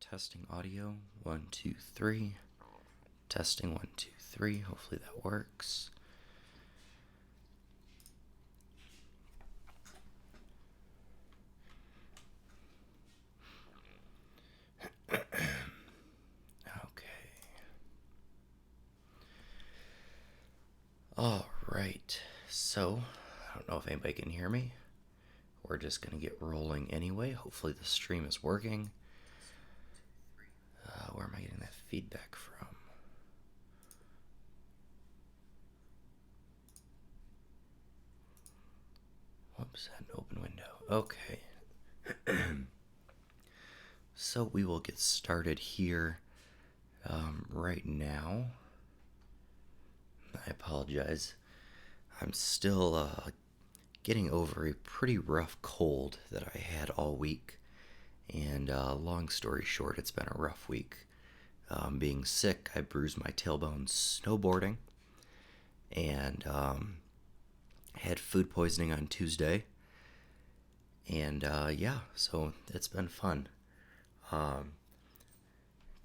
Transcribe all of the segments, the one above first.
Testing audio. 1, 2, 3. Testing 1, 2, 3. Hopefully that works. Okay. All right. So, I don't know if anybody can hear me. We're just going to get rolling anyway. Hopefully the stream is working. Where am I getting that feedback from? Whoops, had an open window. Okay. So we will get started here right now. I apologize. I'm still getting over a pretty rough cold that I had all week. And long story short, it's been a rough week. Being sick, I bruised my tailbone snowboarding. And had food poisoning on Tuesday. And yeah, so it's been fun.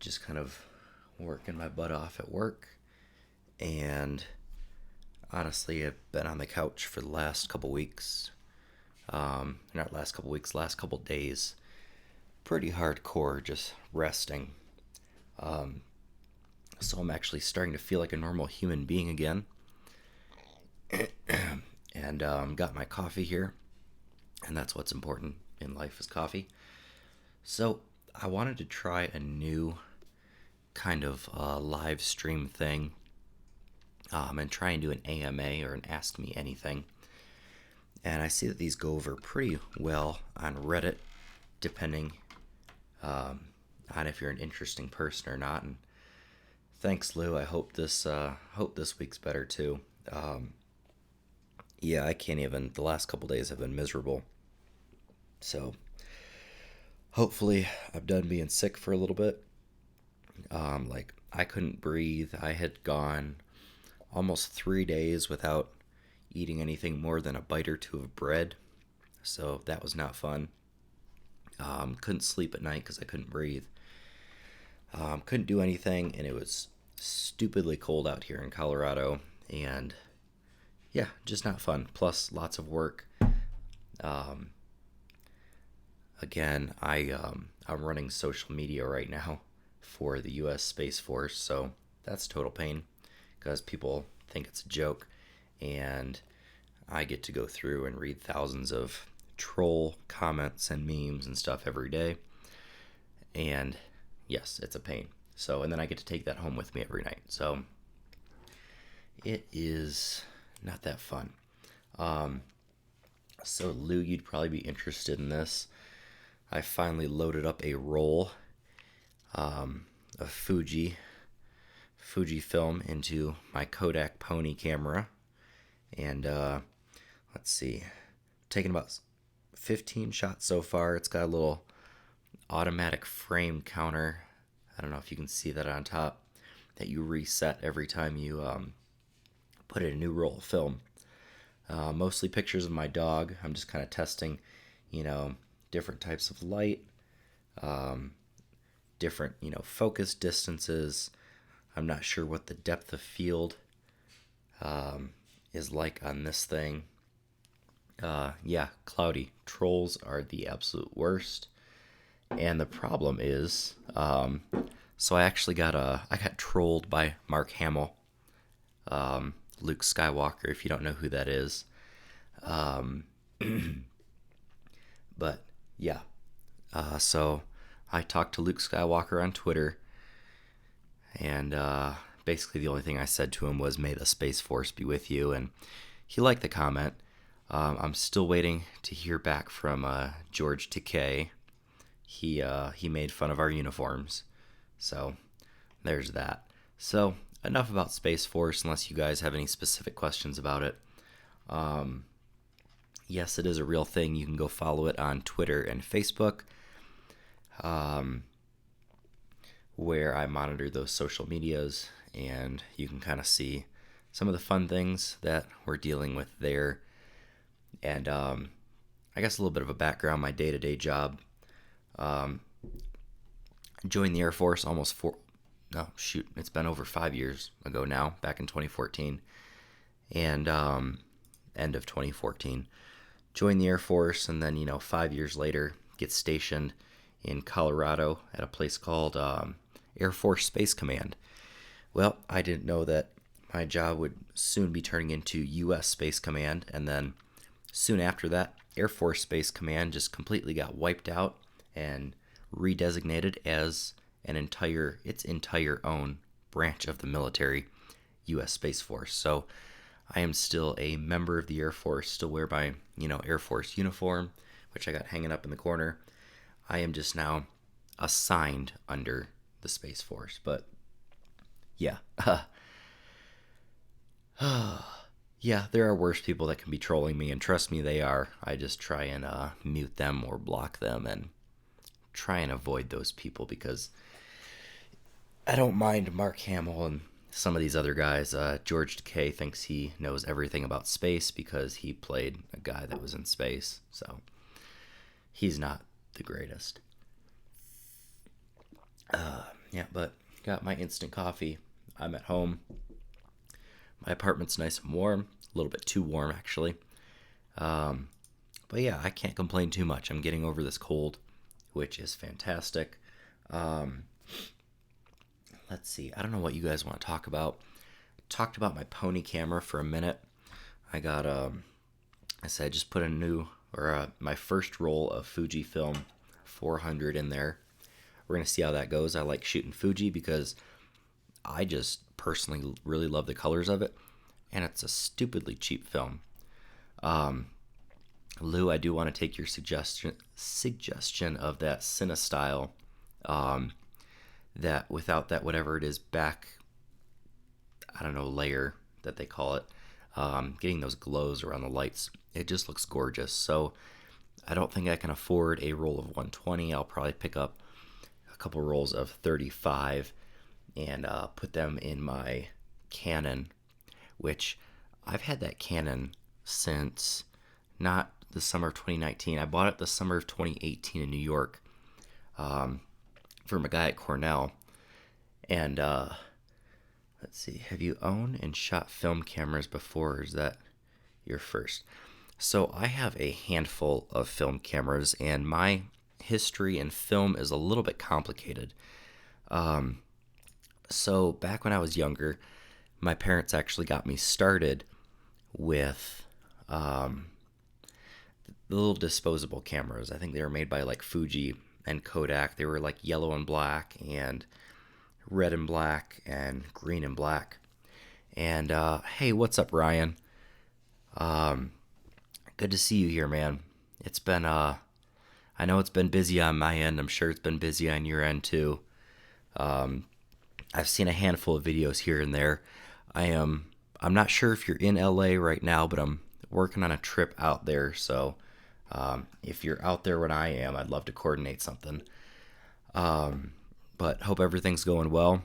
Just kind of working my butt off at work. And honestly, I've been on the couch for the last couple weeks. Not last couple weeks, last couple days. Pretty hardcore, just resting. So I'm actually starting to feel like a normal human being again. And got my coffee here. And that's what's important in life is coffee. So I wanted to try a new kind of live stream thing and try and do an AMA or an Ask Me Anything. And I see that these go over pretty well on Reddit, depending on if you're an interesting person or not. And thanks, Lou. I hope this week's better too. Yeah, I can't even. The last couple days have been miserable. So hopefully I'm done being sick for a little bit. Like I couldn't breathe. I had gone almost 3 days without eating anything more than a bite or two of bread. So that was not fun. Couldn't sleep at night because I couldn't breathe. Couldn't do anything, and it was stupidly cold out here in Colorado. And yeah, just not fun. Plus, lots of work. Again, I'm running social media right now for the U.S. Space Force, so that's total pain because people think it's a joke, and I get to go through and read thousands of troll comments and memes and stuff every day. And yes, it's a pain. So, and then I get to take that home with me every night. So it is not that fun. So Lou, you'd probably be interested in this. I finally loaded up a roll of Fujifilm into my Kodak Pony camera. And let's see, taken about 15 shots so far. It's got a little automatic frame counter. I don't know if you can see that on top, that you reset every time you put in a new roll of film. Mostly pictures of my dog. I'm just kind of testing, different types of light, different, focus distances. I'm not sure what the depth of field is like on this thing. Yeah, cloudy. Trolls are the absolute worst. And the problem is, so I actually I got trolled by Mark Hamill, Luke Skywalker, if you don't know who that is. But yeah, so I talked to Luke Skywalker on Twitter, and basically the only thing I said to him was, "May the Space Force be with you," and he liked the comment. I'm still waiting to hear back from George Takei. He made fun of our uniforms, so there's that. So enough about Space Force, unless you guys have any specific questions about it. Yes, it is a real thing. You can go follow it on Twitter and Facebook, where I monitor those social medias, and you can kind of see some of the fun things that we're dealing with there. And I guess a little bit of a background, my day-to-day job. Joined the Air Force almost no, shoot, it's been over 5 years ago now, back in 2014. And end of 2014. Joined the Air Force, and then, 5 years later, get stationed in Colorado at a place called Air Force Space Command. Well, I didn't know that my job would soon be turning into U.S. Space Command, and then soon after that, Air Force Space Command just completely got wiped out and redesignated as its entire own branch of the military, U.S. Space Force. So I am still a member of the Air Force, still wear my, Air Force uniform, which I got hanging up in the corner. I am just now assigned under the Space Force. But yeah. Yeah, there are worse people that can be trolling me, and trust me, they are. I just try and mute them or block them and try and avoid those people because I don't mind Mark Hamill and some of these other guys. George Takei thinks he knows everything about space because he played a guy that was in space. So he's not the greatest. Yeah, but got my instant coffee. I'm at home. My apartment's nice and warm. A little bit too warm, actually. But yeah, I can't complain too much. I'm getting over this cold, which is fantastic. Let's see. I don't know what you guys want to talk about. Talked about my Pony camera for a minute. I got, I said I just put my first roll of Fujifilm 400 in there. We're going to see how that goes. I like shooting Fuji because I just personally really love the colors of it, and it's a stupidly cheap film. Lou, I do want to take your suggestion of that CineStyle, that without that whatever it is back, I don't know, layer that they call it, getting those glows around the lights, it just looks gorgeous. So I don't think I can afford a roll of 120. I'll probably pick up a couple rolls of 35 and put them in my Canon, which I've had that Canon since not the summer of 2019. I bought it the summer of 2018 in New York from a guy at Cornell. And let's see, have you owned and shot film cameras before, or is that your first? So I have a handful of film cameras, and my history in film is a little bit complicated. So back when I was younger, my parents actually got me started with the little disposable cameras. I think they were made by like Fuji and Kodak. They were like yellow and black and red and black and green and black. And hey, what's up, Ryan? Good to see you here, man. It's been I know it's been busy on my end. I'm sure it's been busy on your end too. I've seen a handful of videos here and there. I'm not sure if you're in LA right now, but I'm working on a trip out there. So if you're out there when I am, I'd love to coordinate something. But hope everything's going well.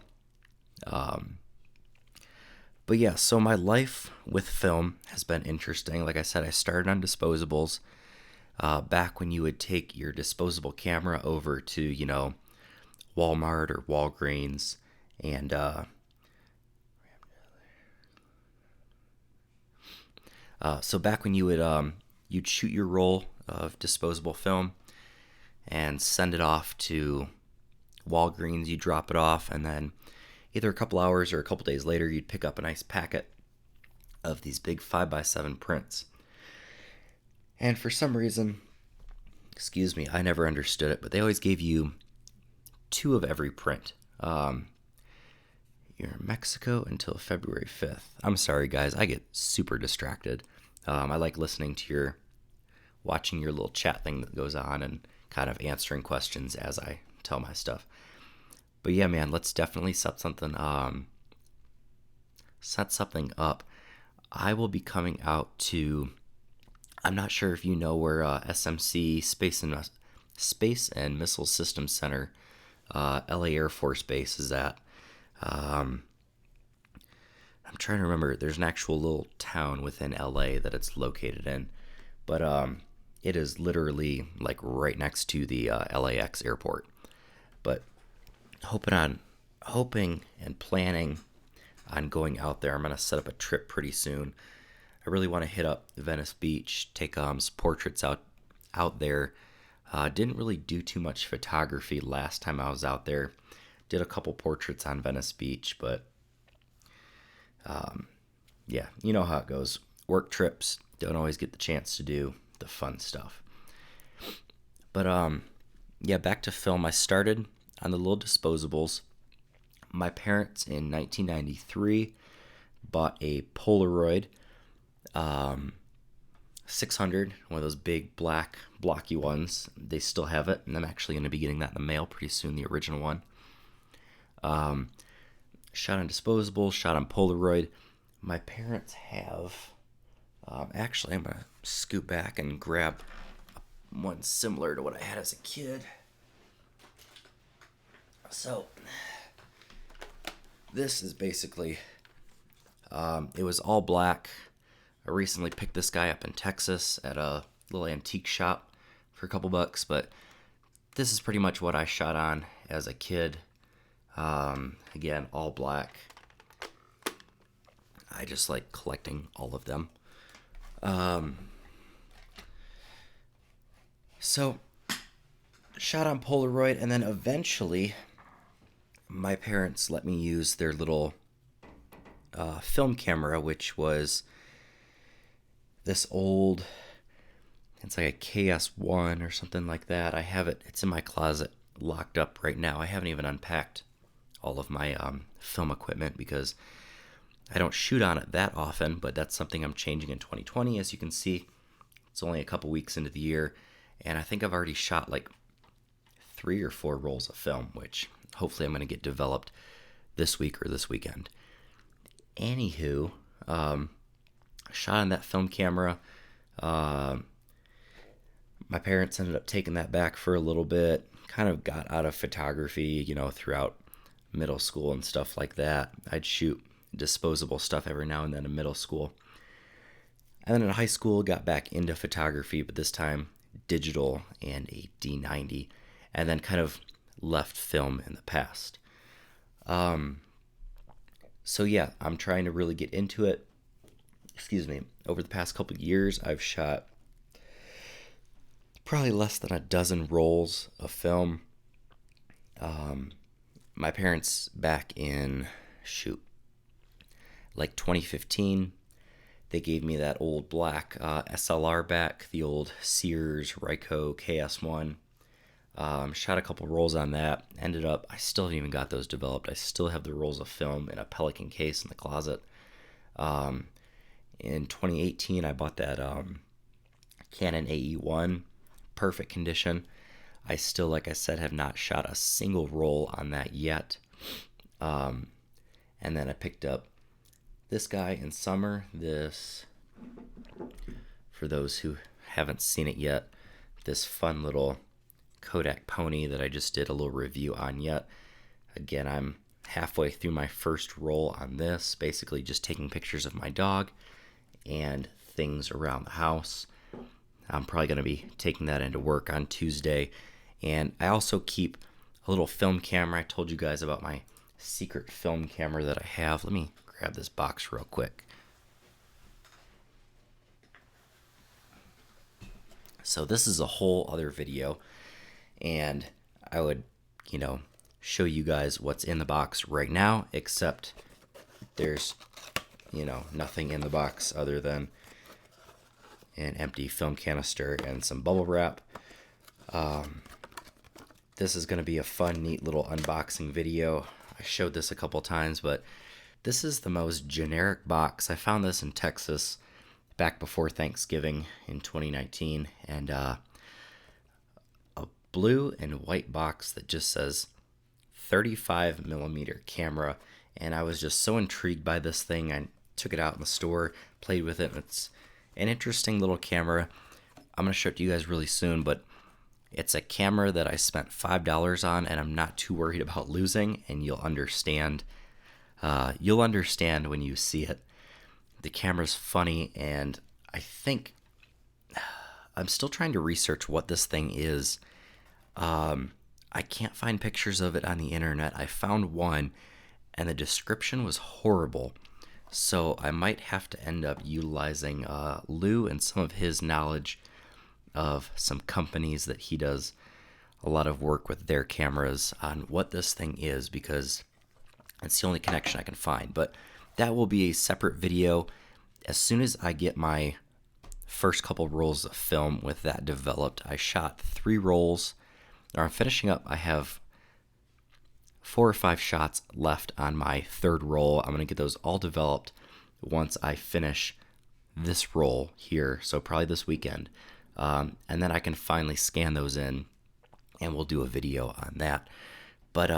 But yeah, so my life with film has been interesting. Like I said, I started on disposables. Back when you would take your disposable camera over to, Walmart or Walgreens, and so back when you would you'd shoot your roll of disposable film and send it off to Walgreens, you drop it off, and then either a couple hours or a couple days later, you'd pick up a nice packet of these big 5x7 prints. And for some reason, excuse me, I never understood it, but they always gave you 2 of every print. You're in Mexico until February 5th. I'm sorry, guys. I get super distracted. I like watching your little chat thing that goes on and kind of answering questions as I tell my stuff. But yeah, man, let's definitely set something up. I will be coming out to, I'm not sure if you know where SMC, Space and Missile Systems Center, LA Air Force Base is at. I'm trying to remember. There's an actual little town within LA that it's located in, but it is literally like right next to the LAX airport. But hoping and planning on going out there. I'm gonna set up a trip pretty soon. I really want to hit up Venice Beach, take some portraits out there. Didn't really do too much photography last time I was out there. Did a couple portraits on Venice Beach, but yeah, you know how it goes. Work trips don't always get the chance to do the fun stuff. But yeah, back to film. I started on the little disposables. My parents in 1993 bought a Polaroid 600, one of those big black blocky ones. They still have it, and I'm actually going to be getting that in the mail pretty soon, the original one. Shot on disposable, shot on Polaroid. My parents have, actually, I'm going to scoot back and grab one similar to what I had as a kid. So, this is basically, it was all black. I recently picked this guy up in Texas at a little antique shop for a couple bucks, but this is pretty much what I shot on as a kid. Again, all black. I just like collecting all of them. So, shot on Polaroid, and then eventually my parents let me use their little film camera, which was this old, it's like a KS1 or something like that. I have it, it's in my closet locked up right now. I haven't even unpacked all of my film equipment because I don't shoot on it that often, but that's something I'm changing in 2020. As you can see, it's only a couple weeks into the year, and I think I've already shot like 3 or 4 rolls of film, which hopefully I'm going to get developed this week or this weekend. Anywho, shot on that film camera. My parents ended up taking that back for a little bit, kind of got out of photography, throughout middle school and stuff like that. I'd shoot disposable stuff every now and then in middle school. And then in high school, got back into photography, but this time digital and a D90, and then kind of left film in the past. So yeah, I'm trying to really get into it. Excuse me. Over the past couple of years, I've shot probably less than a dozen rolls of film. My parents back in, like 2015, they gave me that old black SLR back, the old Sears Ryko KS1. Shot a couple rolls on that. Ended up, I still haven't even got those developed. I still have the rolls of film in a Pelican case in the closet. In 2018, I bought that Canon AE1, perfect condition. I still, like I said, have not shot a single roll on that yet. And then I picked up this guy in summer. This, for those who haven't seen it yet, this fun little Kodak Pony that I just did a little review on yet. Again, I'm halfway through my first roll on this, basically just taking pictures of my dog and things around the house. I'm probably going to be taking that into work on Tuesday. And I also keep a little film camera. I told you guys about my secret film camera that I have. Let me grab this box real quick. So this is a whole other video, and I would, show you guys what's in the box right now, except there's, nothing in the box other than an empty film canister and some bubble wrap. This is going to be a fun, neat little unboxing video. I showed this a couple times, but this is the most generic box. I found this in Texas back before Thanksgiving in 2019, and a blue and white box that just says 35 millimeter camera. And I was just so intrigued by this thing. I took it out in the store, played with it, and it's an interesting little camera. I'm going to show it to you guys really soon, but it's a camera that I spent $5 on, and I'm not too worried about losing, and you'll understand. You'll understand when you see it. The camera's funny, and I think I'm still trying to research what this thing is. I'm I can't find pictures of it on the internet. I found one, and the description was horrible. So I might have to end up utilizing Lou and some of his knowledge of some companies that he does a lot of work with their cameras on what this thing is, because it's the only connection I can find. But that will be a separate video. As soon as I get my first couple rolls of film with that developed, I shot 3 rolls, or I'm finishing up. I have 4 or 5 shots left on my 3rd roll. I'm going to get those all developed once I finish this roll here, so probably this weekend. And then I can finally scan those in, and we'll do a video on that. But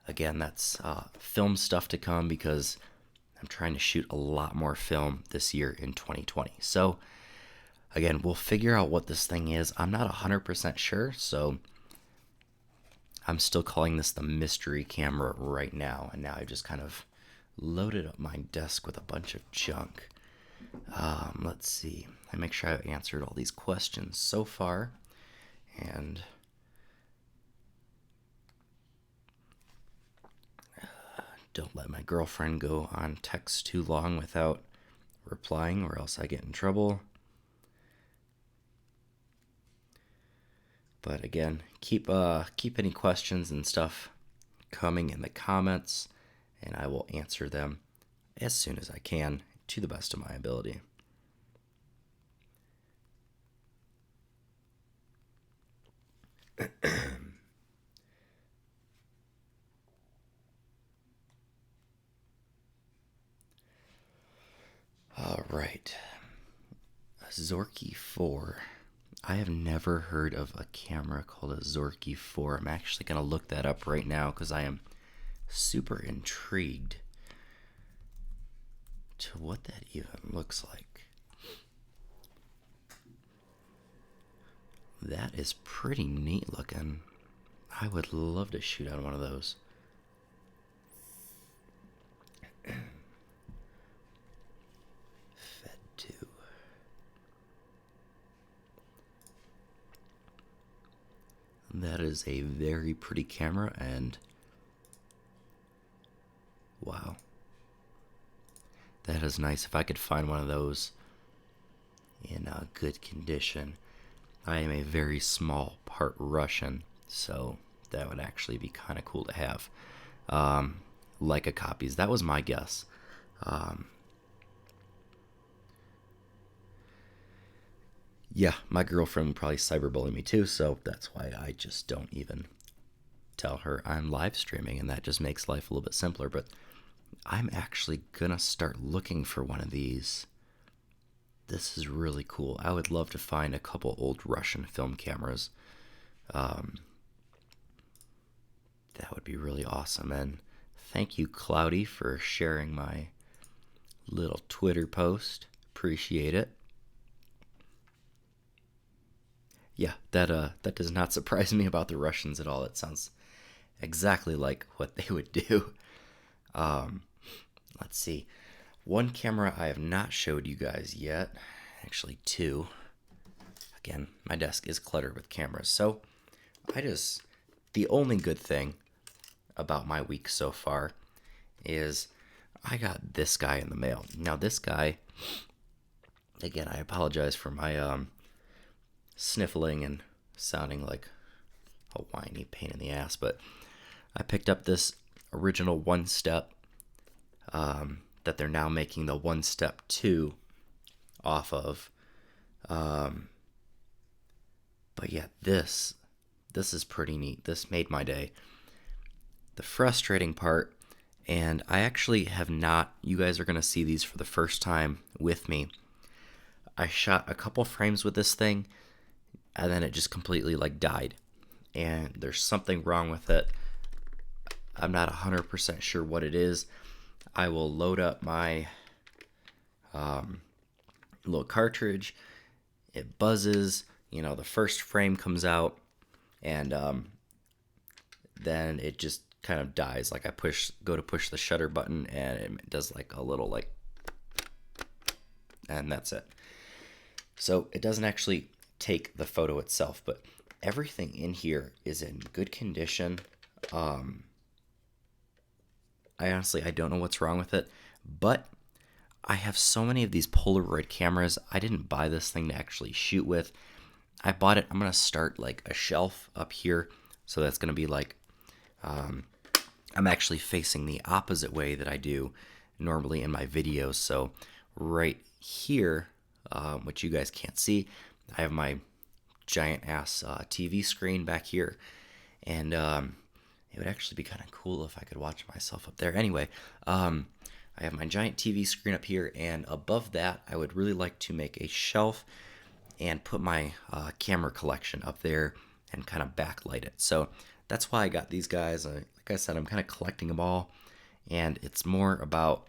again, that's film stuff to come, because I'm trying to shoot a lot more film this year in 2020. So again, we'll figure out what this thing is. I'm not 100% sure, so I'm still calling this the mystery camera right now. And now I just kind of loaded up my desk with a bunch of junk. Let's see. I make sure I've answered all these questions so far. And don't let my girlfriend go on text too long without replying, or else I get in trouble. But again, keep any questions and stuff coming in the comments, and I will answer them as soon as I can, to the best of my ability. All right. A Zorky 4. I have never heard of a camera called a Zorky 4. I'm actually going to look that up right now, because I am super intrigued to what that even looks like. That is pretty neat looking. I would love to shoot on one of those. Fed 2. That is a very pretty camera, and wow. That is nice. If I could find one of those in good condition. I am a very small part Russian, so that would actually be kind of cool to have. Leica copies. That was my guess. Yeah, my girlfriend would probably cyberbully me too, so that's why I just don't even tell her I'm live streaming, and that just makes life a little bit simpler. But I'm actually gonna start looking for one of these. This is really cool. I would love to find a couple old Russian film cameras. That would be really awesome. And thank you, Cloudy, for sharing my little Twitter post. Appreciate it. Yeah, that does not surprise me about the Russians at all. It sounds exactly like what they would do. Let's see. One camera I have not showed you guys yet. Actually, 2. Again, my desk is cluttered with cameras. So, the only good thing about my week so far is I got this guy in the mail. Now, this guy, again, I apologize for my sniffling and sounding like a whiny pain in the ass, but I picked up this original 1-step that they're now making the 1-step 2 off of. But yeah, this is pretty neat. This made my day. The frustrating part, and I actually have not, you guys are going to see these for the first time with me. I shot a couple frames with this thing, and then it just completely died. And there's something wrong with it. I'm not 100% sure what it is. I will load up my little cartridge. It buzzes, the first frame comes out, and then it just kind of dies. I go to push the shutter button, and it does a little and that's it. So it doesn't actually take the photo itself, but everything in here is in good condition. I don't know what's wrong with it, but I have so many of these Polaroid cameras. I didn't buy this thing to actually shoot with. I bought it. I'm going to start like a shelf up here. So that's going to be like, I'm actually facing the opposite way that I do normally in my videos. So right here, which you guys can't see, I have my giant ass TV screen back here. And it would actually be kind of cool if I could watch myself up there. Anyway, I have my giant TV screen up here, and above that, I would really like to make a shelf and put my camera collection up there and kind of backlight it. So that's why I got these guys. Like I said, I'm kind of collecting them all, and it's more about,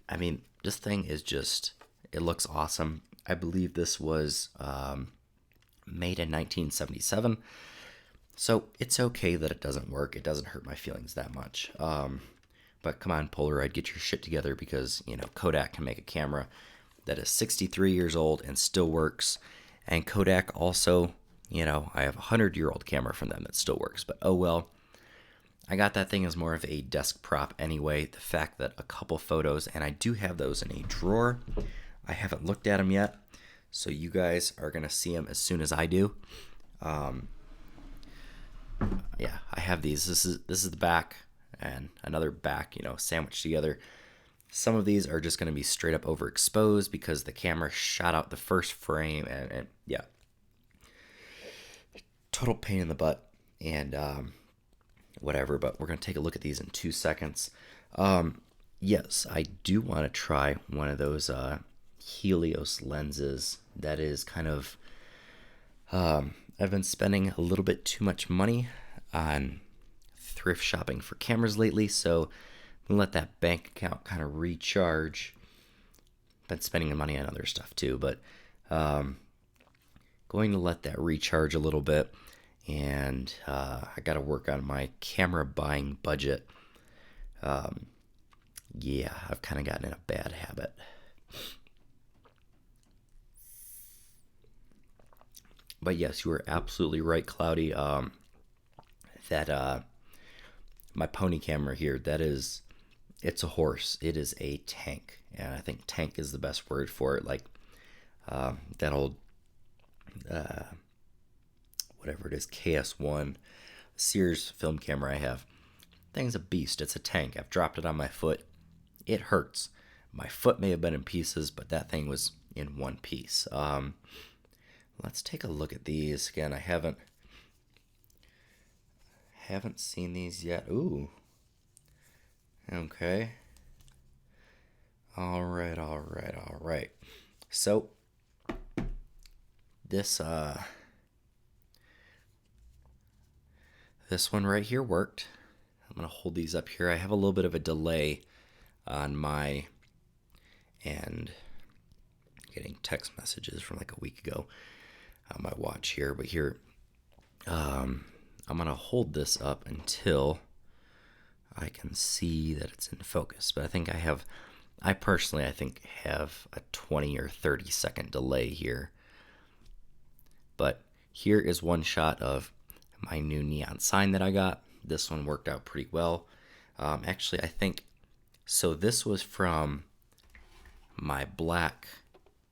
I mean, this thing is just, it looks awesome. I believe this was made in 1977. So it's okay that it doesn't work. It doesn't hurt my feelings that much. But come on, Polaroid, get your shit together, because, you know, Kodak can make a camera that is 63 years old and still works. And Kodak also, you know, I have a 100-year-old camera from them that still works. But oh well. I got that thing as more of a desk prop anyway. The fact that a couple photos, and I do have those in a drawer. I haven't looked at them yet, so you guys are going to see them as soon as I do. Yeah, I have these. This is the back and another back, you know, sandwiched together. Some of these are just going to be straight up overexposed because the camera shot out the first frame, and yeah, total pain in the butt and whatever. But we're going to take a look at these in 2 seconds. Yes, I do want to try one of those Helios lenses. That is kind of I've been spending a little bit too much money on thrift shopping for cameras lately, so I'm gonna let that bank account kind of recharge. Been spending the money on other stuff too, but going to let that recharge a little bit, and I got to work on my camera buying budget. Yeah, I've kind of gotten in a bad habit. But yes, you were absolutely right, Cloudy. That my pony camera here, it's a horse. It is a tank, and I think tank is the best word for it. Like that old whatever it is, KS1 Sears film camera I have. Thing's a beast. It's a tank. I've dropped it on my foot. It hurts. My foot may have been in pieces, but that thing was in one piece. Let's take a look at these again. I haven't seen these yet. Ooh. Okay. All right. So this one right here worked. I'm gonna hold these up here. I have a little bit of a delay on my end. Getting text messages from like a week ago on my watch here, but here I'm gonna hold this up until I can see that it's in focus. But I personally think have a 20 or 30 second delay here. But here is one shot of my new neon sign that I got. This one worked out pretty well. Actually, I think so. This was from my black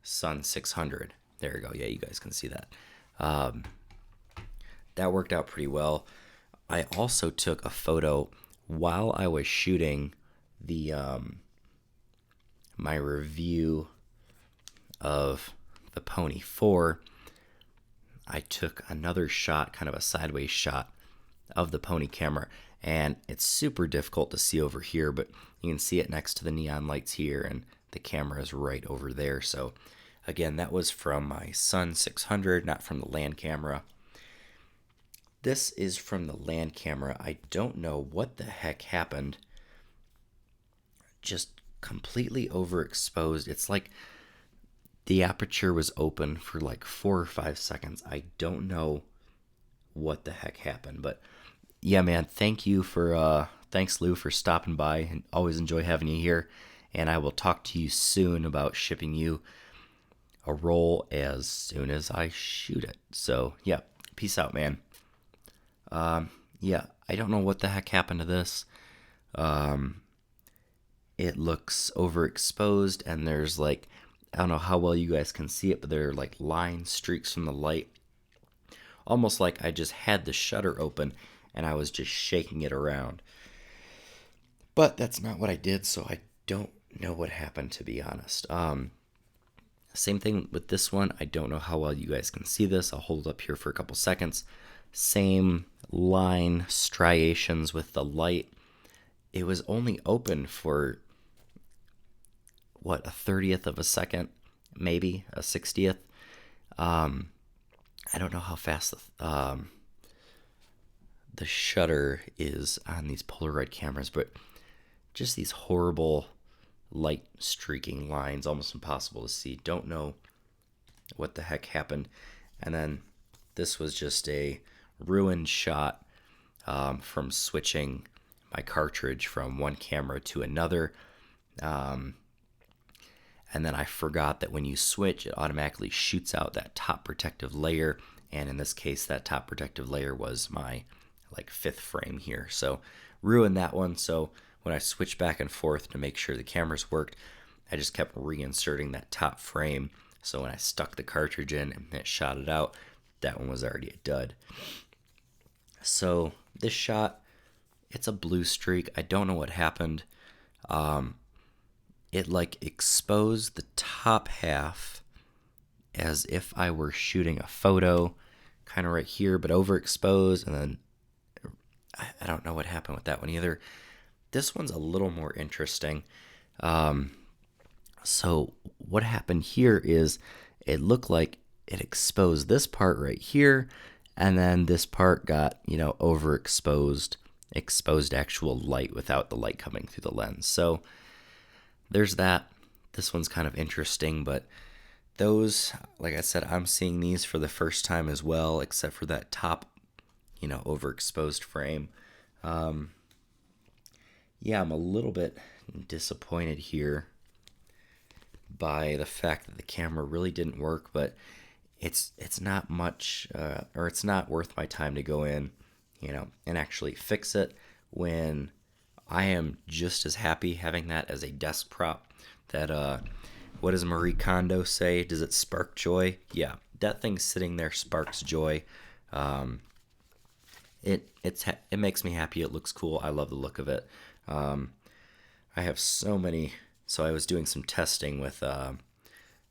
Sun 600. There you go. Yeah, you guys can see that. That worked out pretty well. I also took a photo while I was shooting the my review of the Pony 4. I took another shot, kind of a sideways shot of the Pony camera, and it's super difficult to see over here, but you can see it next to the neon lights here, and the camera is right over there. So again, that was from my Sun 600, not from the land camera. This is from the land camera. I don't know what the heck happened. Just completely overexposed. It's like the aperture was open for like 4 or 5 seconds. I don't know what the heck happened, but yeah, man, thanks Lou for stopping by, and always enjoy having you here. And I will talk to you soon about shipping you a roll as soon as I shoot it. So yeah, Peace out, man. Yeah, I don't know what the heck happened to this. It looks overexposed, and there's like, I don't know how well you guys can see it, but there are like line streaks from the light. Almost like I just had the shutter open and I was just shaking it around. But that's not what I did, so I don't know what happened, to be honest. Same thing with this one. I don't know how well you guys can see this. I'll hold it up here for a couple seconds. Same line striations with the light. It was only open for, what, a 30th of a second, maybe a 60th. I don't know how fast the shutter is on these Polaroid cameras, but just these horrible light streaking lines, almost impossible to see. Don't know what the heck happened. And then this was just a ruined shot from switching my cartridge from one camera to another. And then I forgot that when you switch, it automatically shoots out that top protective layer. And in this case, that top protective layer was my like 5th frame here. So ruined that one. So when I switched back and forth to make sure the cameras worked, I just kept reinserting that top frame. So when I stuck the cartridge in and it shot it out, that one was already a dud. So this shot, it's a blue streak. I don't know what happened. It like exposed the top half as if I were shooting a photo, kind of right here, but overexposed. And then I don't know what happened with that one either. This one's a little more interesting. So what happened here is it looked like it exposed this part right here, and then this part got, overexposed, exposed actual light without the light coming through the lens. So there's that. This one's kind of interesting, but those, like I said, I'm seeing these for the first time as well, except for that top, overexposed frame. Yeah, I'm a little bit disappointed here by the fact that the camera really didn't work, but it's not much, or it's not worth my time to go in, and actually fix it when I am just as happy having that as a desk prop. That, what does Marie Kondo say? Does it spark joy? Yeah, that thing sitting there sparks joy. It makes me happy. It looks cool. I love the look of it. I have so many. So I was doing some testing with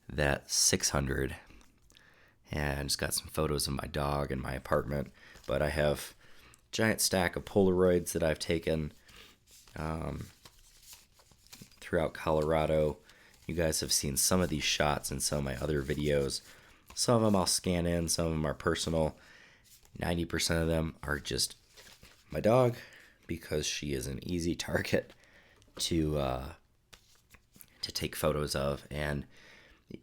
that 600, and I just got some photos of my dog in my apartment. But I have a giant stack of Polaroids that I've taken throughout Colorado. You guys have seen some of these shots in some of my other videos. Some of them I'll scan in, some of them are personal. 90% of them are just my dog, because she is an easy target to take photos of, and it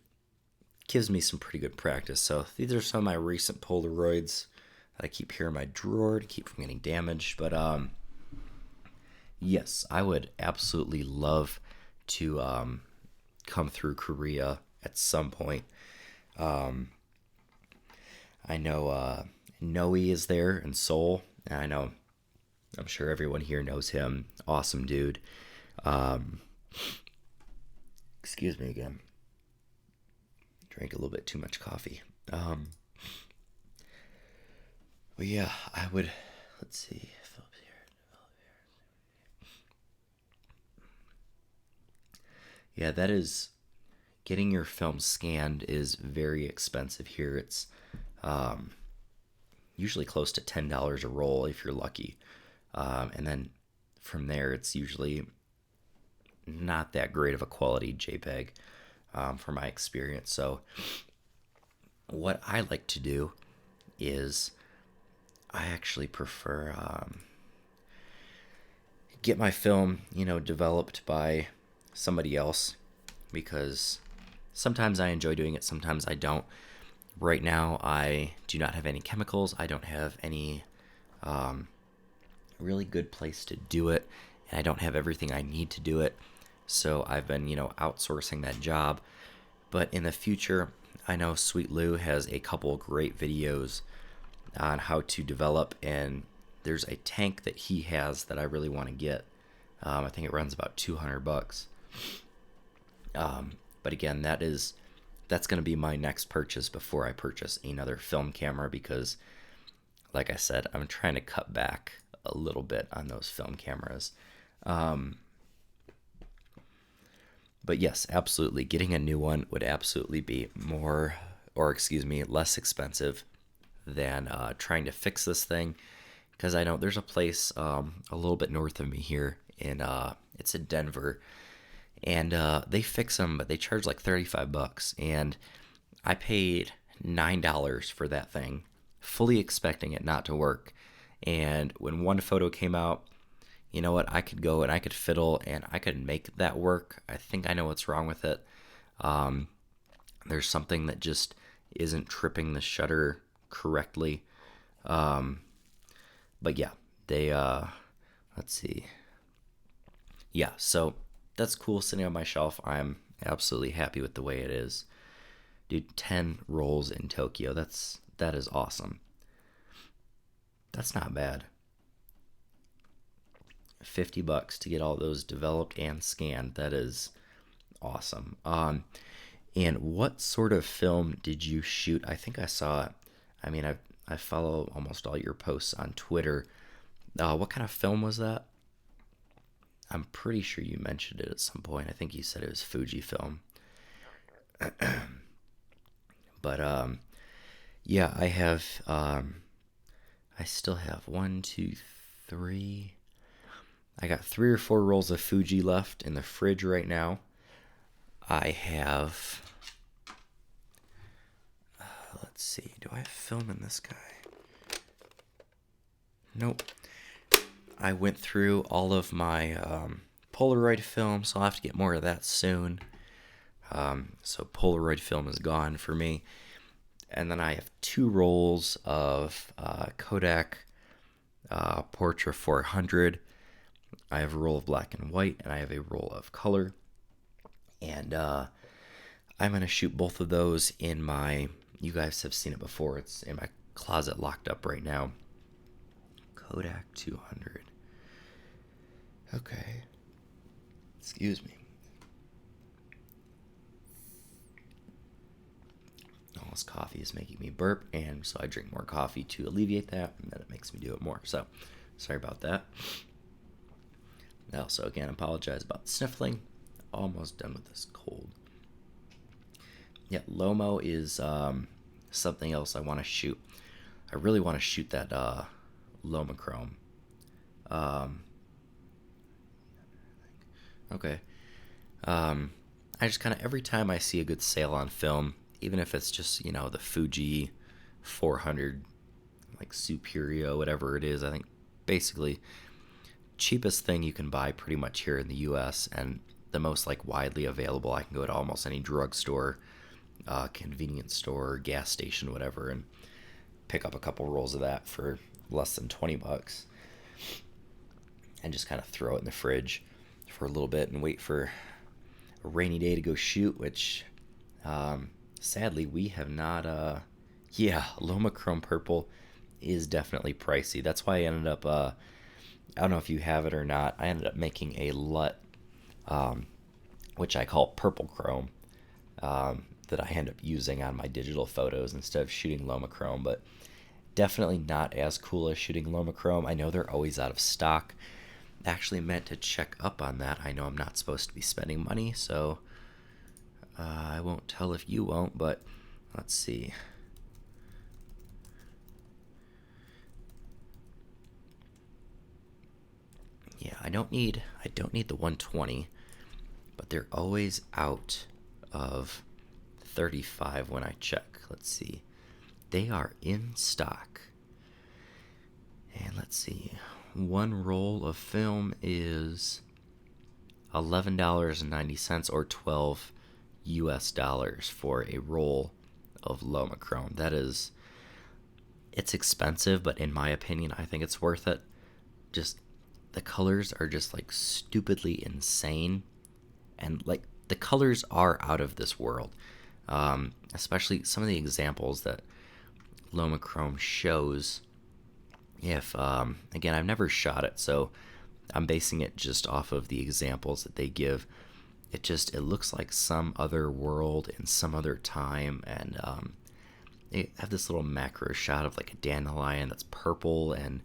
gives me some pretty good practice. So these are some of my recent Polaroids that I keep here in my drawer to keep from getting damaged. But yes, I would absolutely love to come through Korea at some point. I know Noe is there in Seoul, and I'm sure everyone here knows him. Awesome dude. Excuse me again. Drank a little bit too much coffee. But yeah, I would, let's see. Yeah, that is, getting your film scanned is very expensive here. It's usually close to $10 a roll if you're lucky. And then from there, it's usually not that great of a quality JPEG from my experience. So what I like to do is I actually prefer get my film, developed by somebody else, because sometimes I enjoy doing it, sometimes I don't. Right now, I do not have any chemicals. I don't have any really good place to do it, and I don't have everything I need to do it. So I've been, outsourcing that job. But in the future, I know Sweet Lou has a couple great videos on how to develop, and there's a tank that he has that I really want to get. I think it runs about $200. But again, that's going to be my next purchase before I purchase another film camera, because like I said, I'm trying to cut back a little bit on those film cameras. But yes, absolutely, getting a new one would absolutely be less expensive than trying to fix this thing, because I know there's a place a little bit north of me here it's in Denver, and they fix them, but they charge like $35, and I paid $9 for that thing, fully expecting it not to work. And when one photo came out, you know what? I could go and I could fiddle and I could make that work. I think I know what's wrong with it. There's something that just isn't tripping the shutter correctly. But yeah, they, let's see. Yeah, so that's cool sitting on my shelf. I'm absolutely happy with the way it is. Dude, 10 rolls in Tokyo. That is awesome. That's not bad. $50 to get all those developed and scanned. That is awesome. And what sort of film did you shoot? I think I saw it. I mean, I follow almost all your posts on Twitter. What kind of film was that? I'm pretty sure you mentioned it at some point. I think you said it was Fujifilm. But yeah, I still have 1, 2, 3. I got 3 or 4 rolls of Fuji left in the fridge right now. I have, let's see, do I have film in this guy? Nope. I went through all of my Polaroid film, so I'll have to get more of that soon. So Polaroid film is gone for me. And then I have 2 rolls of Kodak Portra 400. I have a roll of black and white, and I have a roll of color. And I'm going to shoot both of those in my, you guys have seen it before, it's in my closet locked up right now. Kodak 200. Okay. Excuse me. All this coffee is making me burp, and so I drink more coffee to alleviate that, and then it makes me do it more. So, sorry about that. I also, again, apologize about sniffling. Almost done with this cold. Yeah, Lomo is something else I want to shoot. I really want to shoot that Lomachrome. Okay. I just kind of, every time I see a good sale on film, even if it's just, the Fuji 400, like Superio, whatever it is, I think basically cheapest thing you can buy pretty much here in the US, and the most like widely available. I can go to almost any drugstore, convenience store, gas station, whatever, and pick up a couple rolls of that for less than $20, and just kind of throw it in the fridge for a little bit and wait for a rainy day to go shoot, which sadly we have not. Lomachrome purple is definitely pricey. That's why I ended up, I don't know if you have it or not, I ended up making a LUT, which I call purple chrome, that I end up using on my digital photos instead of shooting Lomachrome, but definitely not as cool as shooting Lomachrome. I know they're always out of stock. Actually meant to check up on that. I know I'm not supposed to be spending money, so I won't tell if you won't, but let's see. Yeah, I don't need the 120, but they're always out of 35 when I check. Let's see. They are in stock. And let's see. One roll of film is $11.90 or $12 for a roll of Lomachrome. It's expensive, but in my opinion, I think it's worth it. Just the colors are just like stupidly insane, and like the colors are out of this world. Especially some of the examples that Lomachrome shows if, again, I've never shot it, so I'm basing it just off of the examples that they give. It looks like some other world in some other time, and they have this little macro shot of like a dandelion that's purple and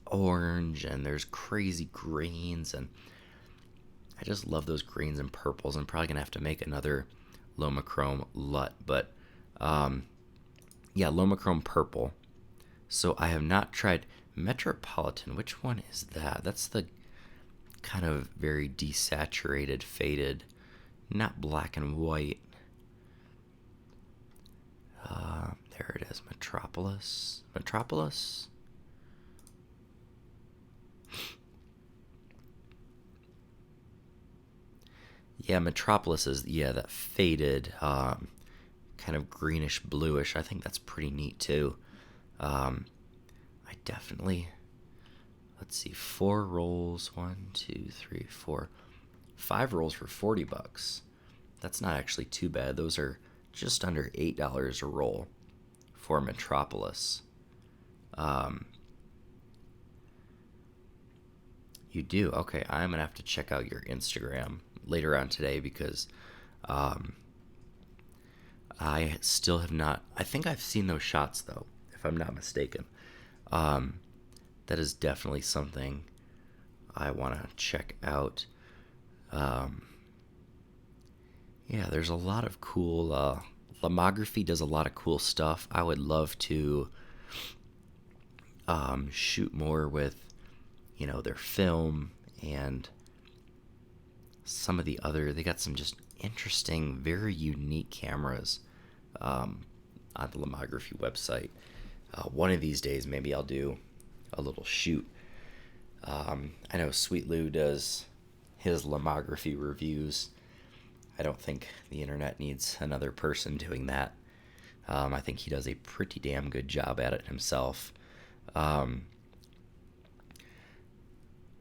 orange, and there's crazy greens, and I just love those greens and purples. I'm probably gonna have to make another Lomachrome LUT, but yeah, Lomachrome purple. So I have not tried Metropolitan. Which one is that? That's the kind of very desaturated, faded, not black and white. There it is, Metropolis. Metropolis? Yeah, Metropolis is, yeah, that faded, kind of greenish bluish. I think that's pretty neat too. I definitely, let's see, 4 rolls, 1, 2, 3, 4, 5 rolls for $40. That's not actually too bad. Those are just under $8 a roll for Metropolis. You do? Okay, I'm gonna have to check out your Instagram later on today because I still have not. I think I've seen those shots though, if I'm not mistaken. That is definitely something I want to check out. Yeah, there's a lot of cool. Lomography does a lot of cool stuff. I would love to shoot more with, their film and some of the other. They got some just interesting, very unique cameras on the Lomography website. One of these days, maybe I'll do a little shoot. I know Sweet Lou does his Lomography reviews. I don't think the internet needs another person doing that. I think he does a pretty damn good job at it himself.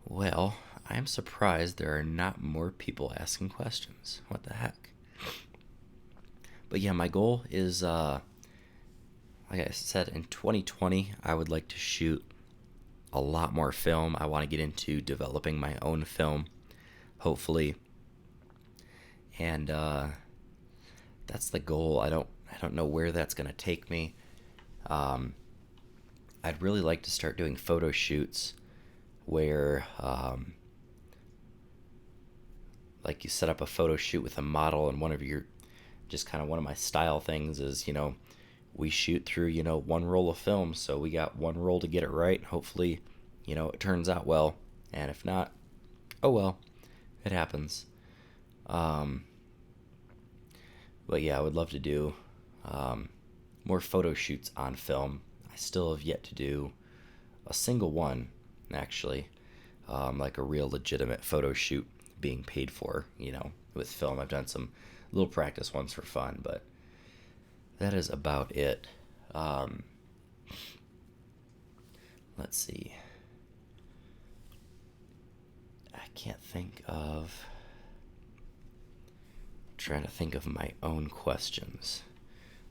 Well, I'm surprised there are not more people asking questions. What the heck? But yeah, my goal is, like I said, in 2020, I would like to shoot a lot more film. I want to get into developing my own film, hopefully. And that's the goal. I don't know where that's going to take me. I'd really like to start doing photo shoots where like you set up a photo shoot with a model, and one of my style things is, we shoot through, one roll of film, so we got one roll to get it right. Hopefully, it turns out well, and if not, oh well, it happens. But yeah, I would love to do more photo shoots on film. I still have yet to do a single one, actually, like a real legitimate photo shoot being paid for, with film. I've done some little practice ones for fun, but that is about it. Let's see. Trying to think of my own questions.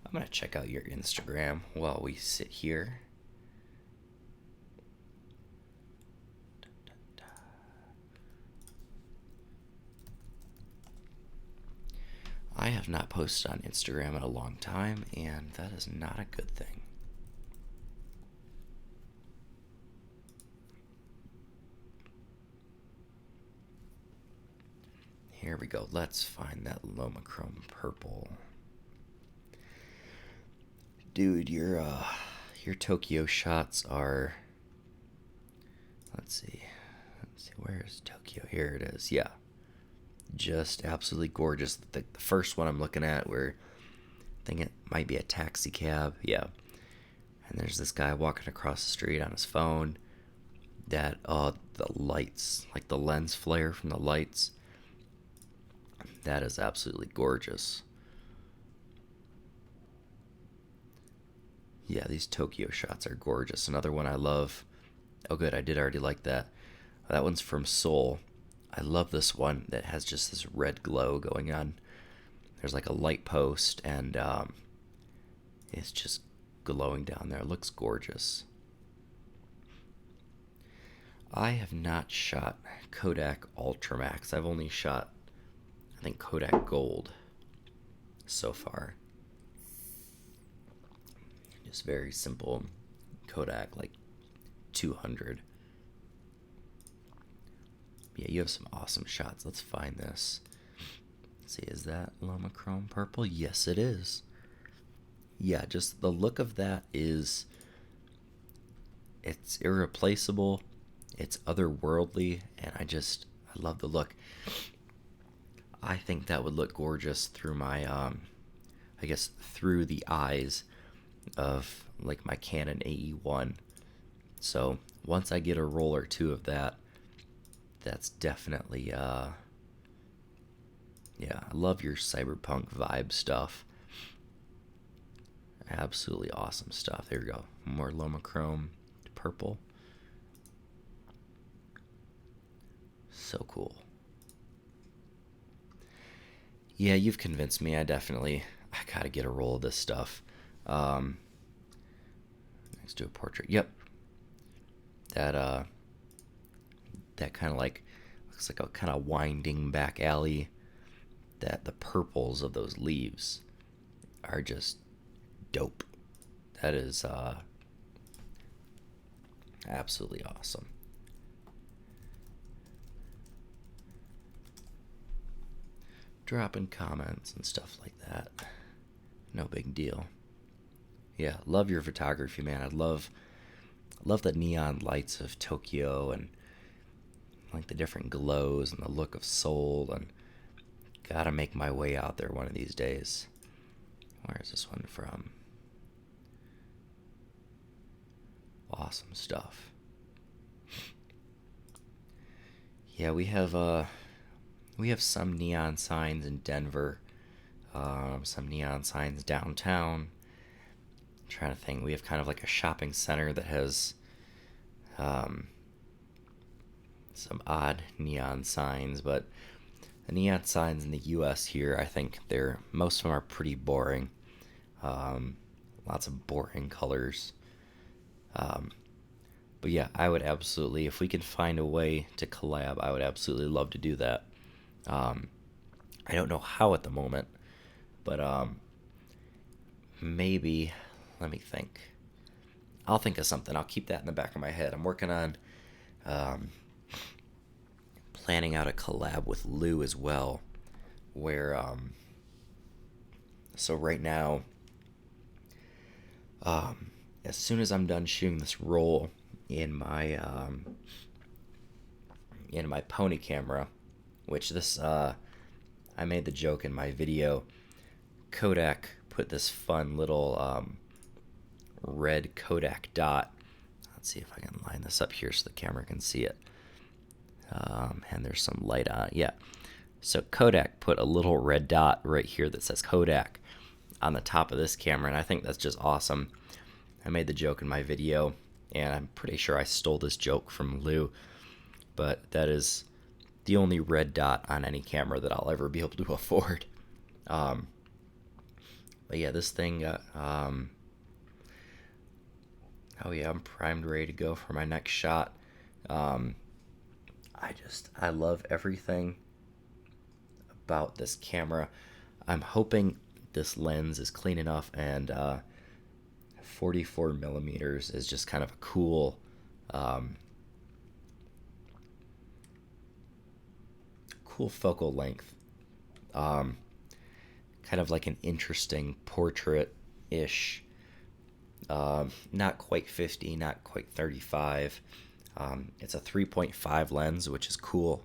I'm going to check out your Instagram while we sit here. I have not posted on Instagram in a long time, and that is not a good thing. Here we go. Let's find that Lomachrome purple. Dude, your Tokyo shots are. Let's see, where's Tokyo? Here it is. Yeah, just absolutely gorgeous. The first one I'm looking at, where I think it might be a taxi cab. Yeah, and there's this guy walking across the street on his phone. The lights, like the lens flare from the lights. That is absolutely gorgeous. Yeah, these Tokyo shots are gorgeous. Another one I love. Oh, good, I did already like that. That one's from Seoul. I love this one that has just this red glow going on. There's like a light post, and it's just glowing down there. It looks gorgeous. I have not shot Kodak Ultramax. I've only shot, I think, Kodak Gold so far. Just very simple Kodak, like 200. Yeah, you have some awesome shots. Let's find this. Let's see, is that Loma Chrome Purple? Yes, it is. Yeah, just the look of that is, it's irreplaceable. It's otherworldly, and I love the look. I think that would look gorgeous through my, I guess, through the eyes of like my Canon AE1. So once I get a roll or two of that, that's definitely, yeah, I love your cyberpunk vibe stuff. Absolutely awesome stuff. There we go. More Loma Chrome Purple. So cool. Yeah, you've convinced me. I gotta get a roll of this stuff. Let's do a portrait. Yep. That kind of like, looks like a kind of winding back alley. That the purples of those leaves are just dope. That is absolutely awesome. Dropping comments and stuff like that. No big deal. Yeah, love your photography, man. I love the neon lights of Tokyo, and like the different glows and the look of Seoul, and gotta make my way out there one of these days. Where is this one from? Awesome stuff. Yeah, we have some neon signs in Denver, some neon signs downtown. I'm trying to think. We have kind of like a shopping center that has some odd neon signs, but the neon signs in the U.S. here, I think most of them are pretty boring. Lots of boring colors. But yeah, I would absolutely, if we could find a way to collab, I would absolutely love to do that. I don't know how at the moment, but maybe, let me think. I'll think of something. I'll keep that in the back of my head. I'm working on planning out a collab with Lou as well, where so right now, as soon as I'm done shooting this roll in my Pony camera, which this I made the joke in my video, Kodak put this fun little red Kodak dot. Let's see if I can line this up here so the camera can see it. And there's some light on it. Yeah. So Kodak put a little red dot right here that says Kodak on the top of this camera, and I think that's just awesome. I made the joke in my video, and I'm pretty sure I stole this joke from Lou, but that is the only red dot on any camera that I'll ever be able to afford. But yeah, this thing, oh yeah, I'm primed, ready to go for my next shot. I love everything about this camera. I'm hoping this lens is clean enough, and 44 millimeters is just kind of a cool, cool focal length. Kind of like an interesting portrait-ish. Not quite 50, not quite 35. It's a 3.5 lens, which is cool.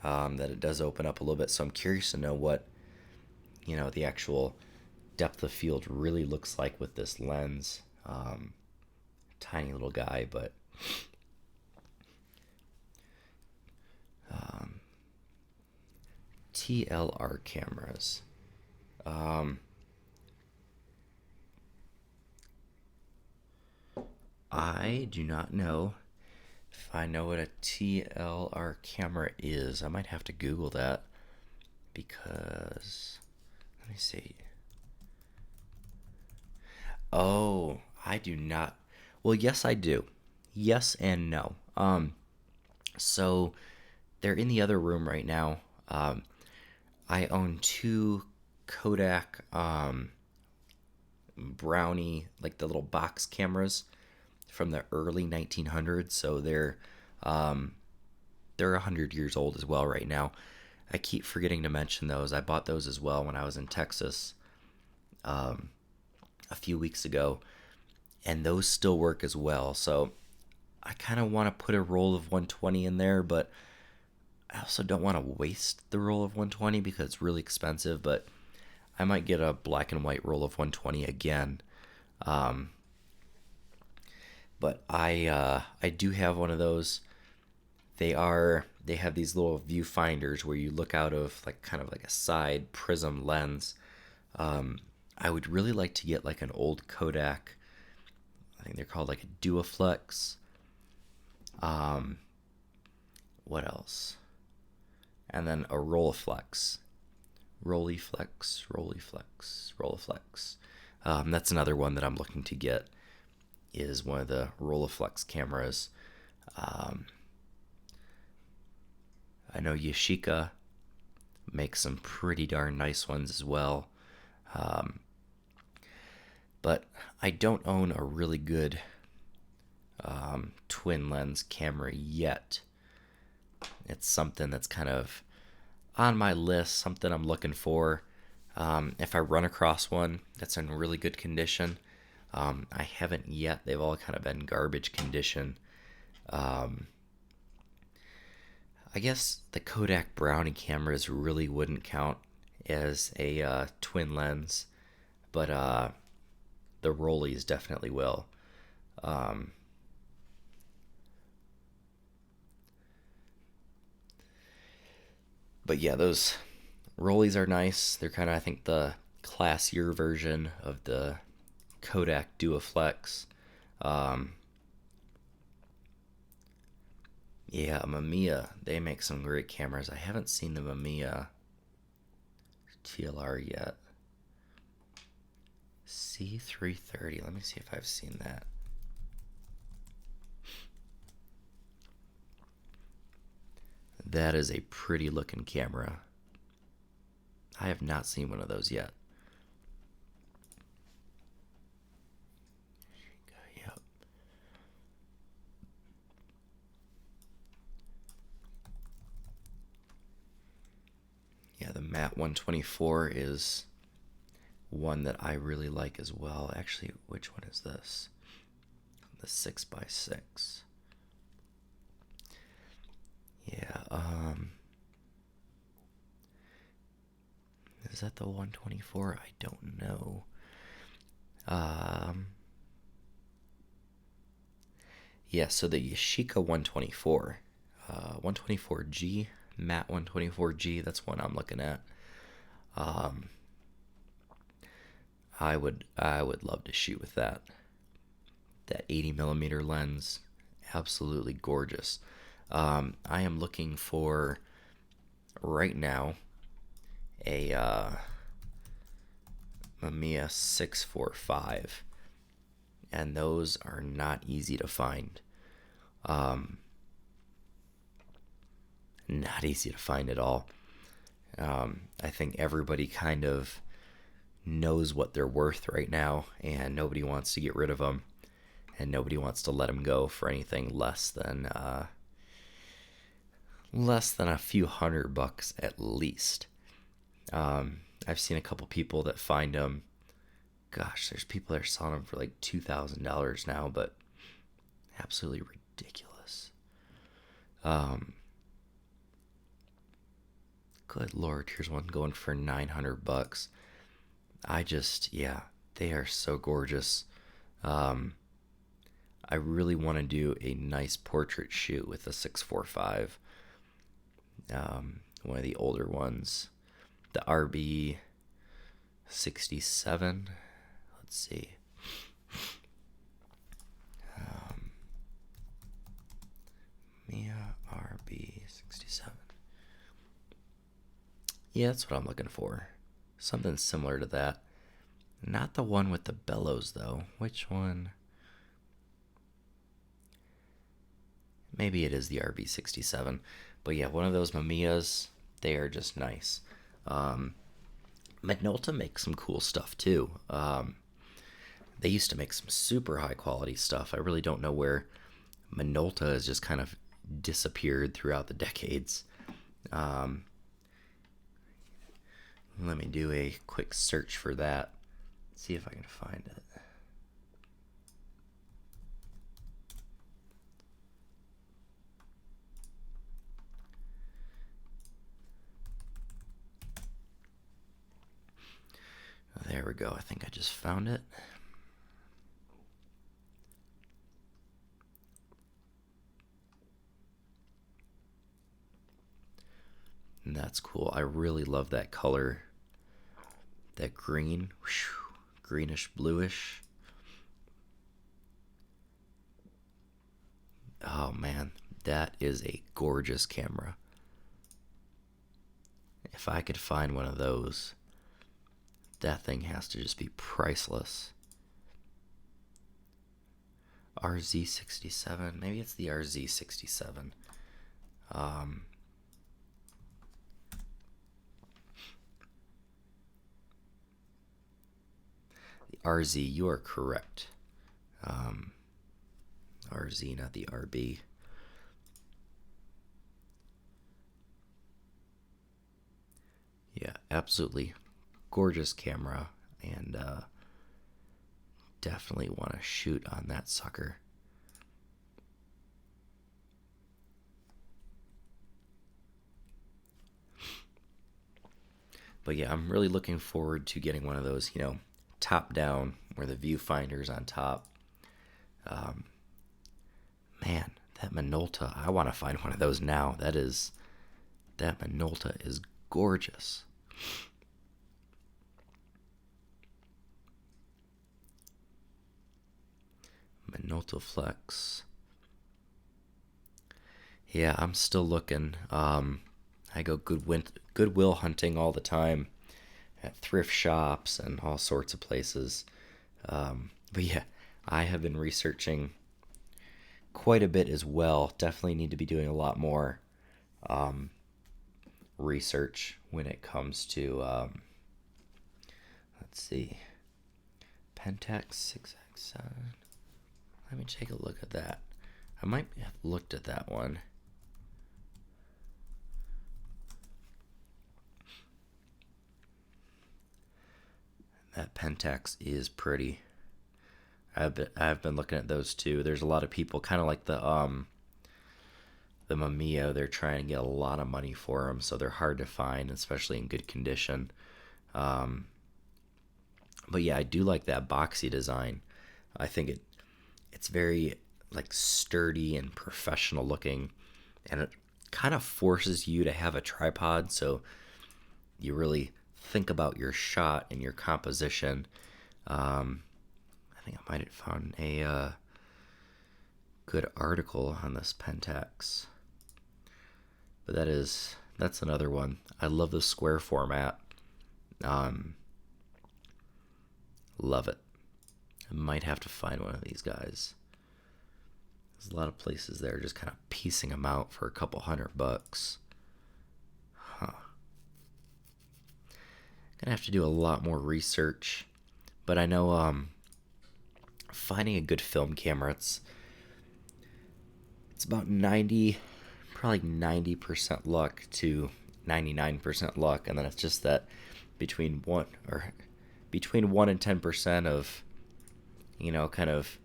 That it does open up a little bit. So I'm curious to know what, the actual depth of field really looks like with this lens. Tiny little guy, but TLR cameras. I do not know if I know what a TLR camera is. I might have to Google that, because let me see. Oh, I do not. Well, yes, I do. Yes and no. So they're in the other room right now. I own two Kodak Brownie, like the little box cameras from the early 1900s. So they're 100 years old as well right now. I keep forgetting to mention those. I bought those as well when I was in Texas a few weeks ago, and those still work as well. So I kind of want to put a roll of 120 in there, but I also don't want to waste the roll of 120 because it's really expensive. But I might get a black and white roll of 120 again. Um, but I do have one of those. They have these little viewfinders where you look out of like kind of like a side prism lens. I would really like to get like an old Kodak. I think they're called like a Duoflex. Um, what else? And then a Rolleiflex. Rolleiflex. That's another one that I'm looking to get. Is one of the Rolleiflex cameras. Um, I know Yashica makes some pretty darn nice ones as well. Um, but I don't own a really good twin lens camera yet. It's something that's kind of on my list, something I'm looking for. If I run across one that's in really good condition, I haven't yet. They've all kind of been garbage condition. Um, I guess the Kodak Brownie cameras really wouldn't count as a twin lens, but the Rollies definitely will. Um, but yeah, those Rollies are nice. They're kind of, I think, the classier version of the Kodak Duoflex. Um, yeah, Mamiya, they make some great cameras. I haven't seen the Mamiya TLR yet. C330. Let me see if I've seen that. That is a pretty looking camera. I have not seen one of those yet. Yep. Yeah, the Matte 124 is one that I really like as well. Actually, which one is this? The 6x6. Yeah, is that the 124? I don't know. Um, yeah, so the Yashica 124, 124G, Matte 124G, that's one I'm looking at. Um, I would love to shoot with that. That 80 millimeter lens, absolutely gorgeous. I am looking for right now a Mamiya 645, and those are not easy to find. Um, Not easy to find at all. I think everybody kind of knows what they're worth right now, and nobody wants to get rid of them, and nobody wants to let them go for anything less than a few $100 at least. I've seen a couple people that find them. Gosh, there's people that are selling them for like $2,000 now, but absolutely ridiculous. Um, Good Lord, here's one going for $900. Yeah, they are so gorgeous. Um, I really want to do a nice portrait shoot with a 645. One of the older ones, the RB 67. Let's see. Mia RB 67. Yeah, that's what I'm looking for. Something similar to that. Not the one with the bellows, though. Which one? Maybe it is the RB67. But yeah, one of those Mamiyas, they are just nice. Minolta makes some cool stuff too. They used to make some super high quality stuff. I really don't know where Minolta has just kind of disappeared throughout the decades. Um, Let me do a quick search for that. See if I can find it. There we go. I think I just found it. And that's cool. I really love that color. That green. Whew, greenish bluish. Oh man, that is a gorgeous camera. If I could find one of those, that thing has to just be priceless. RZ67. Maybe it's the RZ67. The RZ, you are correct. RZ, not the RB. Yeah, absolutely gorgeous camera, and definitely want to shoot on that sucker. But yeah, I'm really looking forward to getting one of those, top down, where the viewfinder's on top. Man, that Minolta, I want to find one of those now. That Minolta is gorgeous. Minolta Flex. Yeah, I'm still looking. I go Goodwill hunting all the time at thrift shops and all sorts of places. But yeah, I have been researching quite a bit as well. Definitely need to be doing a lot more research when it comes to, let's see, Pentax 6X7. Let me take a look at that. I might have looked at that one. That Pentax is pretty. I've been looking at those too. There's a lot of people, kind of like the Mamiya. They're trying to get a lot of money for them, so they're hard to find, especially in good condition. But yeah, I do like that boxy design. I think it's very like sturdy and professional looking, and it kind of forces you to have a tripod, so you really think about your shot and your composition. I think I might have found a good article on this Pentax, but that's another one. I love the square format. Love it. I might have to find one of these guys. There's a lot of places there just kind of piecing them out for a couple $100. Huh. Gonna have to do a lot more research, but I know finding a good film camera, it's about 90% luck to 99% luck, and then it's just that between 1 and 10% of kind of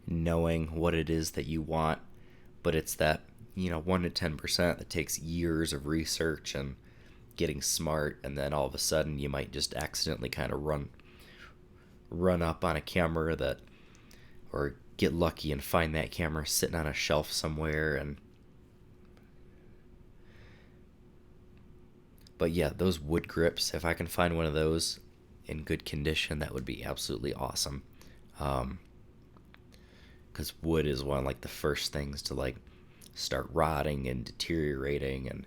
knowing what it is that you want, but it's that 1 to 10% that takes years of research and getting smart, and then all of a sudden you might just accidentally kind of run up on a camera or get lucky and find that camera sitting on a shelf somewhere. But yeah, those wood grips, if I can find one of those in good condition, that would be absolutely awesome. Because wood is one of like the first things to like start rotting and deteriorating, and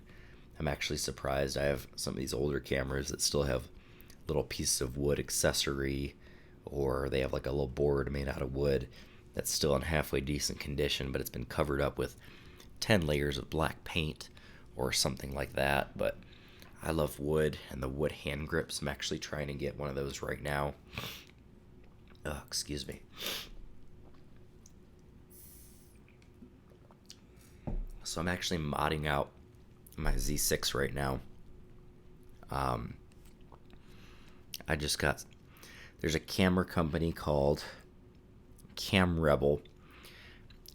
I'm actually surprised. I have some of these older cameras that still have little piece of wood accessory, or they have like a little board made out of wood that's still in halfway decent condition, but it's been covered up with 10 layers of black paint or something like that. But I love wood and the wood hand grips. I'm actually trying to get one of those right now. Oh, excuse me. So I'm actually modding out my Z6 right now. I just got, there's a camera company called Cam Rebel,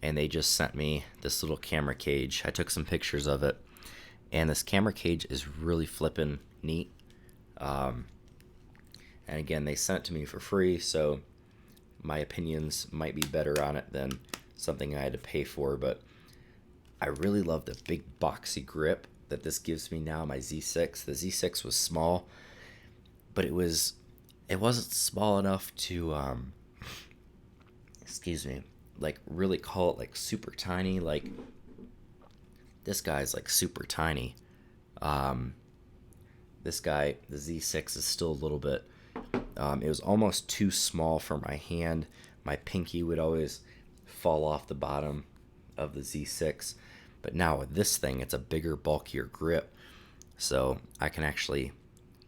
and they just sent me this little camera cage. I took some pictures of it, and this camera cage is really flippin' neat. And again, they sent it to me for free, so my opinions might be better on it than something I had to pay for, but I really love the big boxy grip that this gives me now, my Z6. The Z6 was small, but it wasn't small enough to, like really call it like super tiny. Like this guy's like super tiny. This guy, the Z6, is still a little bit, it was almost too small for my hand. My pinky would always fall off the bottom of the Z6. But now with this thing, it's a bigger, bulkier grip. So I can actually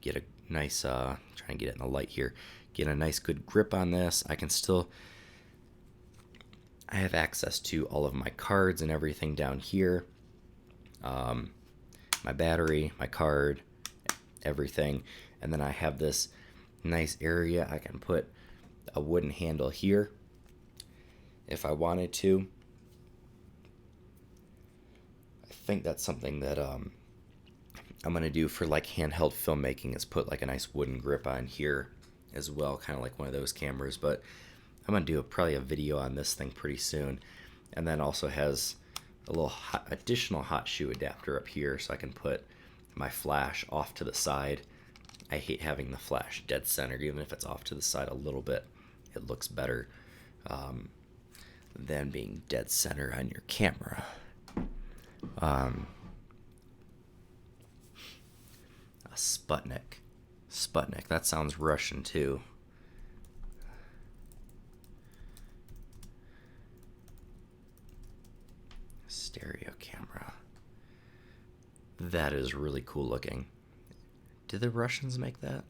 get a nice, try and get it in the light here, get a nice good grip on this. I have access to all of my cards and everything down here. My battery, my card, everything. And then I have this nice area I can put a wooden handle here if I wanted to. I think that's something that I'm going to do for like handheld filmmaking, is put like a nice wooden grip on here as well, kind of like one of those cameras. But I'm going to do probably a video on this thing pretty soon. And then also has a little additional hot shoe adapter up here, so I can put my flash off to the side. I hate having the flash dead centered. Even if it's off to the side a little bit, it looks better than being dead center on your camera. A Sputnik, that sounds Russian too. Stereo camera. That is really cool looking. Did the Russians make that?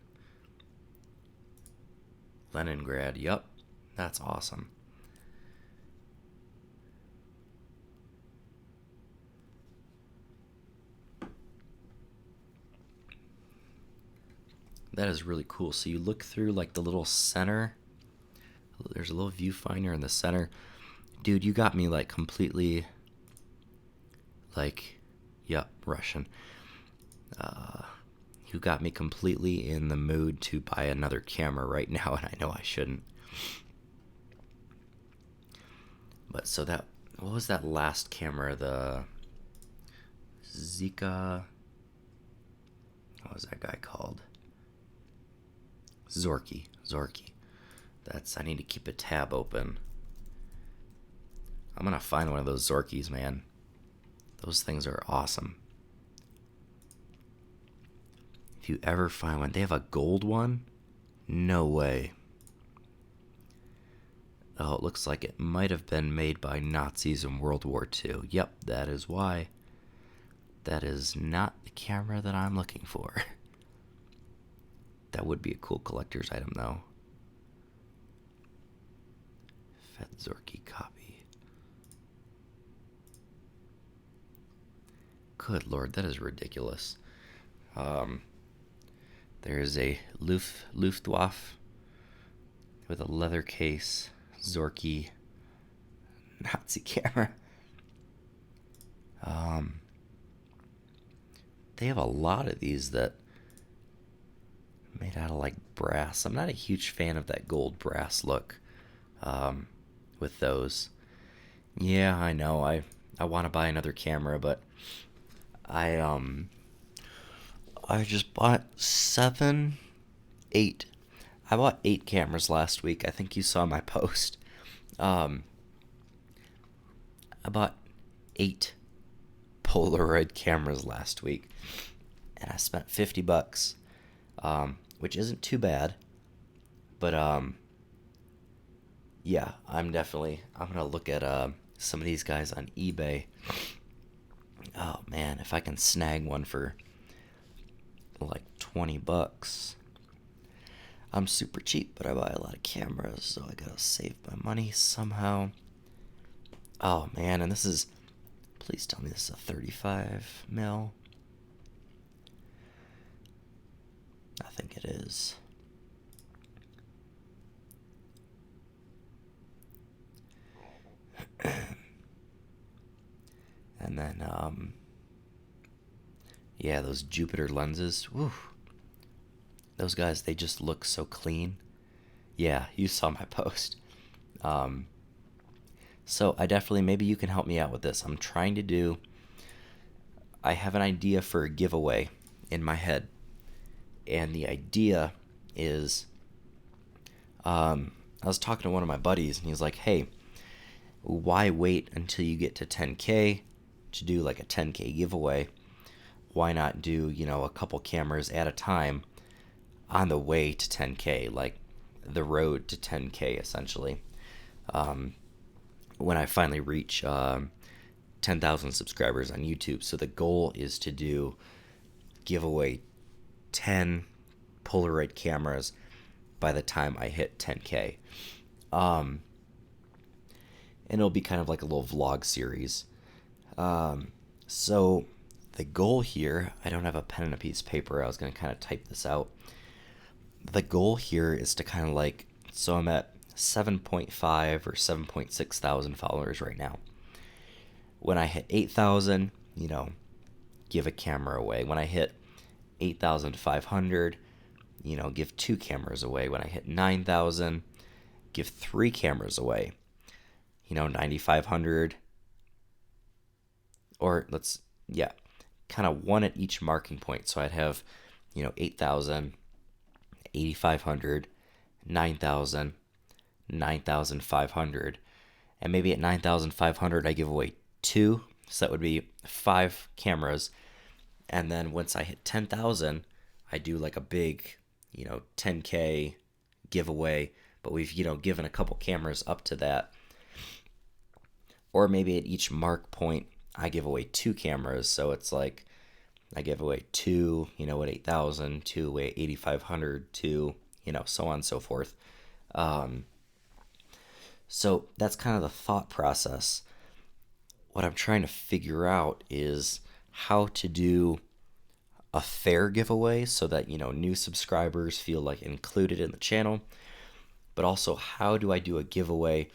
Leningrad, yup. That's awesome. That is really cool. So you look through like the little center. There's a little viewfinder in the center. Dude, you got me like completely like, yep, Russian. You got me completely in the mood to buy another camera right now, and I know I shouldn't. But so that, what was that last camera? The Zika, what was that guy called? Zorky. I need to keep a tab open. I'm gonna find one of those Zorkies, man. Those things are awesome. If you ever find one, they have a gold one? No way. Oh, it looks like it might have been made by Nazis in World War II. Yep, that is why. That is not the camera that I'm looking for. That would be a cool collector's item, though. Fed Zorky copy. Good lord, that is ridiculous. There is a Luftwaffe with a leather case, Zorky Nazi camera. They have a lot of these that made out of like brass. I'm not a huge fan of that gold brass look with those. Yeah, I know. I want to buy another camera, but I just bought 8. I bought 8 cameras last week. I think you saw my post. I bought 8 Polaroid cameras last week, and I spent $50. which isn't too bad. But yeah, I'm gonna look at some of these guys on eBay. Oh man, if I can snag one for like $20. I'm super cheap, but I buy a lot of cameras, so I gotta save my money somehow. Oh man, and this is, please tell me this is a 35 mil. I think it is. And then, yeah, those Jupiter lenses. Woo. Those guys, they just look so clean. Yeah, you saw my post. So I definitely, maybe you can help me out with this. I have an idea for a giveaway in my head. And the idea is, I was talking to one of my buddies, and he was like, hey, why wait until you get to 10K to do like a 10K giveaway? Why not do, a couple cameras at a time on the way to 10K, like the road to 10K essentially. When I finally reach 10,000 subscribers on YouTube. So the goal is to give away 10 Polaroid cameras by the time I hit 10K. And it'll be kind of like a little vlog series. So the goal here, I don't have a pen and a piece of paper. I was going to kind of type this out. The goal here is to kind of like, so I'm at 7.5 or 7.6 thousand followers right now. When I hit 8,000, give a camera away. When I hit 8,500, give 2 cameras away. When I hit 9,000, give 3 cameras away. 9,500, or kind of one at each marking point. So I'd have, 8,000, 8,500, 9,000, 9,500, and maybe at 9,500 I give away 2, so that would be 5 cameras. And then once I hit 10,000, I do like a big, 10K giveaway, but we've, given a couple cameras up to that. Or maybe at each mark point, I give away 2 cameras, so it's like I give away 2, at 8,000, 2 at 8,500, 2, so on and so forth. So that's kind of the thought process. What I'm trying to figure out is how to do a fair giveaway so that, new subscribers feel like included in the channel. But also, how do I do a giveaway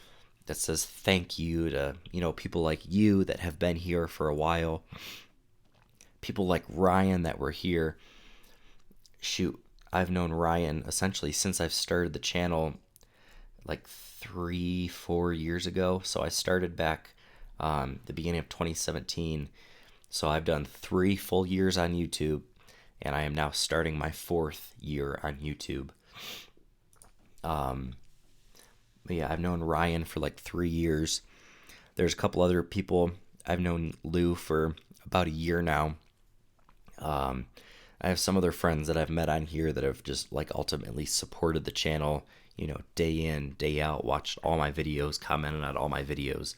that says thank you to, people like you that have been here for a while. People like Ryan that were here. Shoot, I've known Ryan essentially since I've started the channel like 3-4 years ago. So I started back the beginning of 2017. So I've done 3 full years on YouTube, and I am now starting my 4th year on YouTube. But yeah, I've known Ryan for like 3 years. There's a couple other people. I've known Lou for about a year now. I have some other friends that I've met on here that have just like ultimately supported the channel, day in, day out, watched all my videos, commented on all my videos.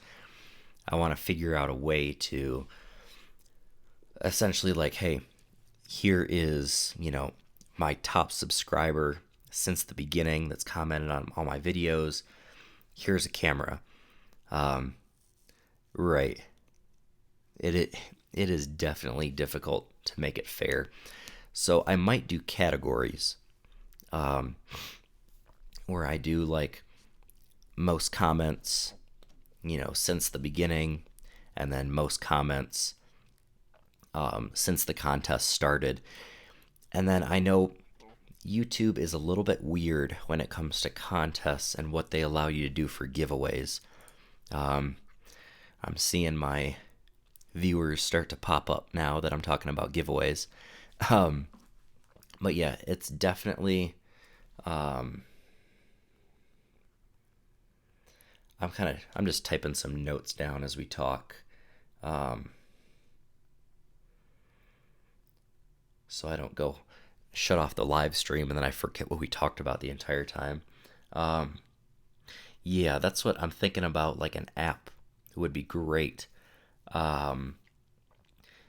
I want to figure out a way to essentially like, hey, here is, my top subscriber since the beginning that's commented on all my videos. Here's a camera. Right. It is definitely difficult to make it fair. So I might do categories, where I do like most comments, since the beginning, and then most comments since the contest started. And then I know YouTube is a little bit weird when it comes to contests and what they allow you to do for giveaways. I'm seeing my viewers start to pop up now that I'm talking about giveaways. But yeah, it's definitely, I'm just typing some notes down as we talk. So I don't go shut off the live stream and then I forget what we talked about the entire time. Um, yeah, that's what I'm thinking about. Like an app would be great. Um,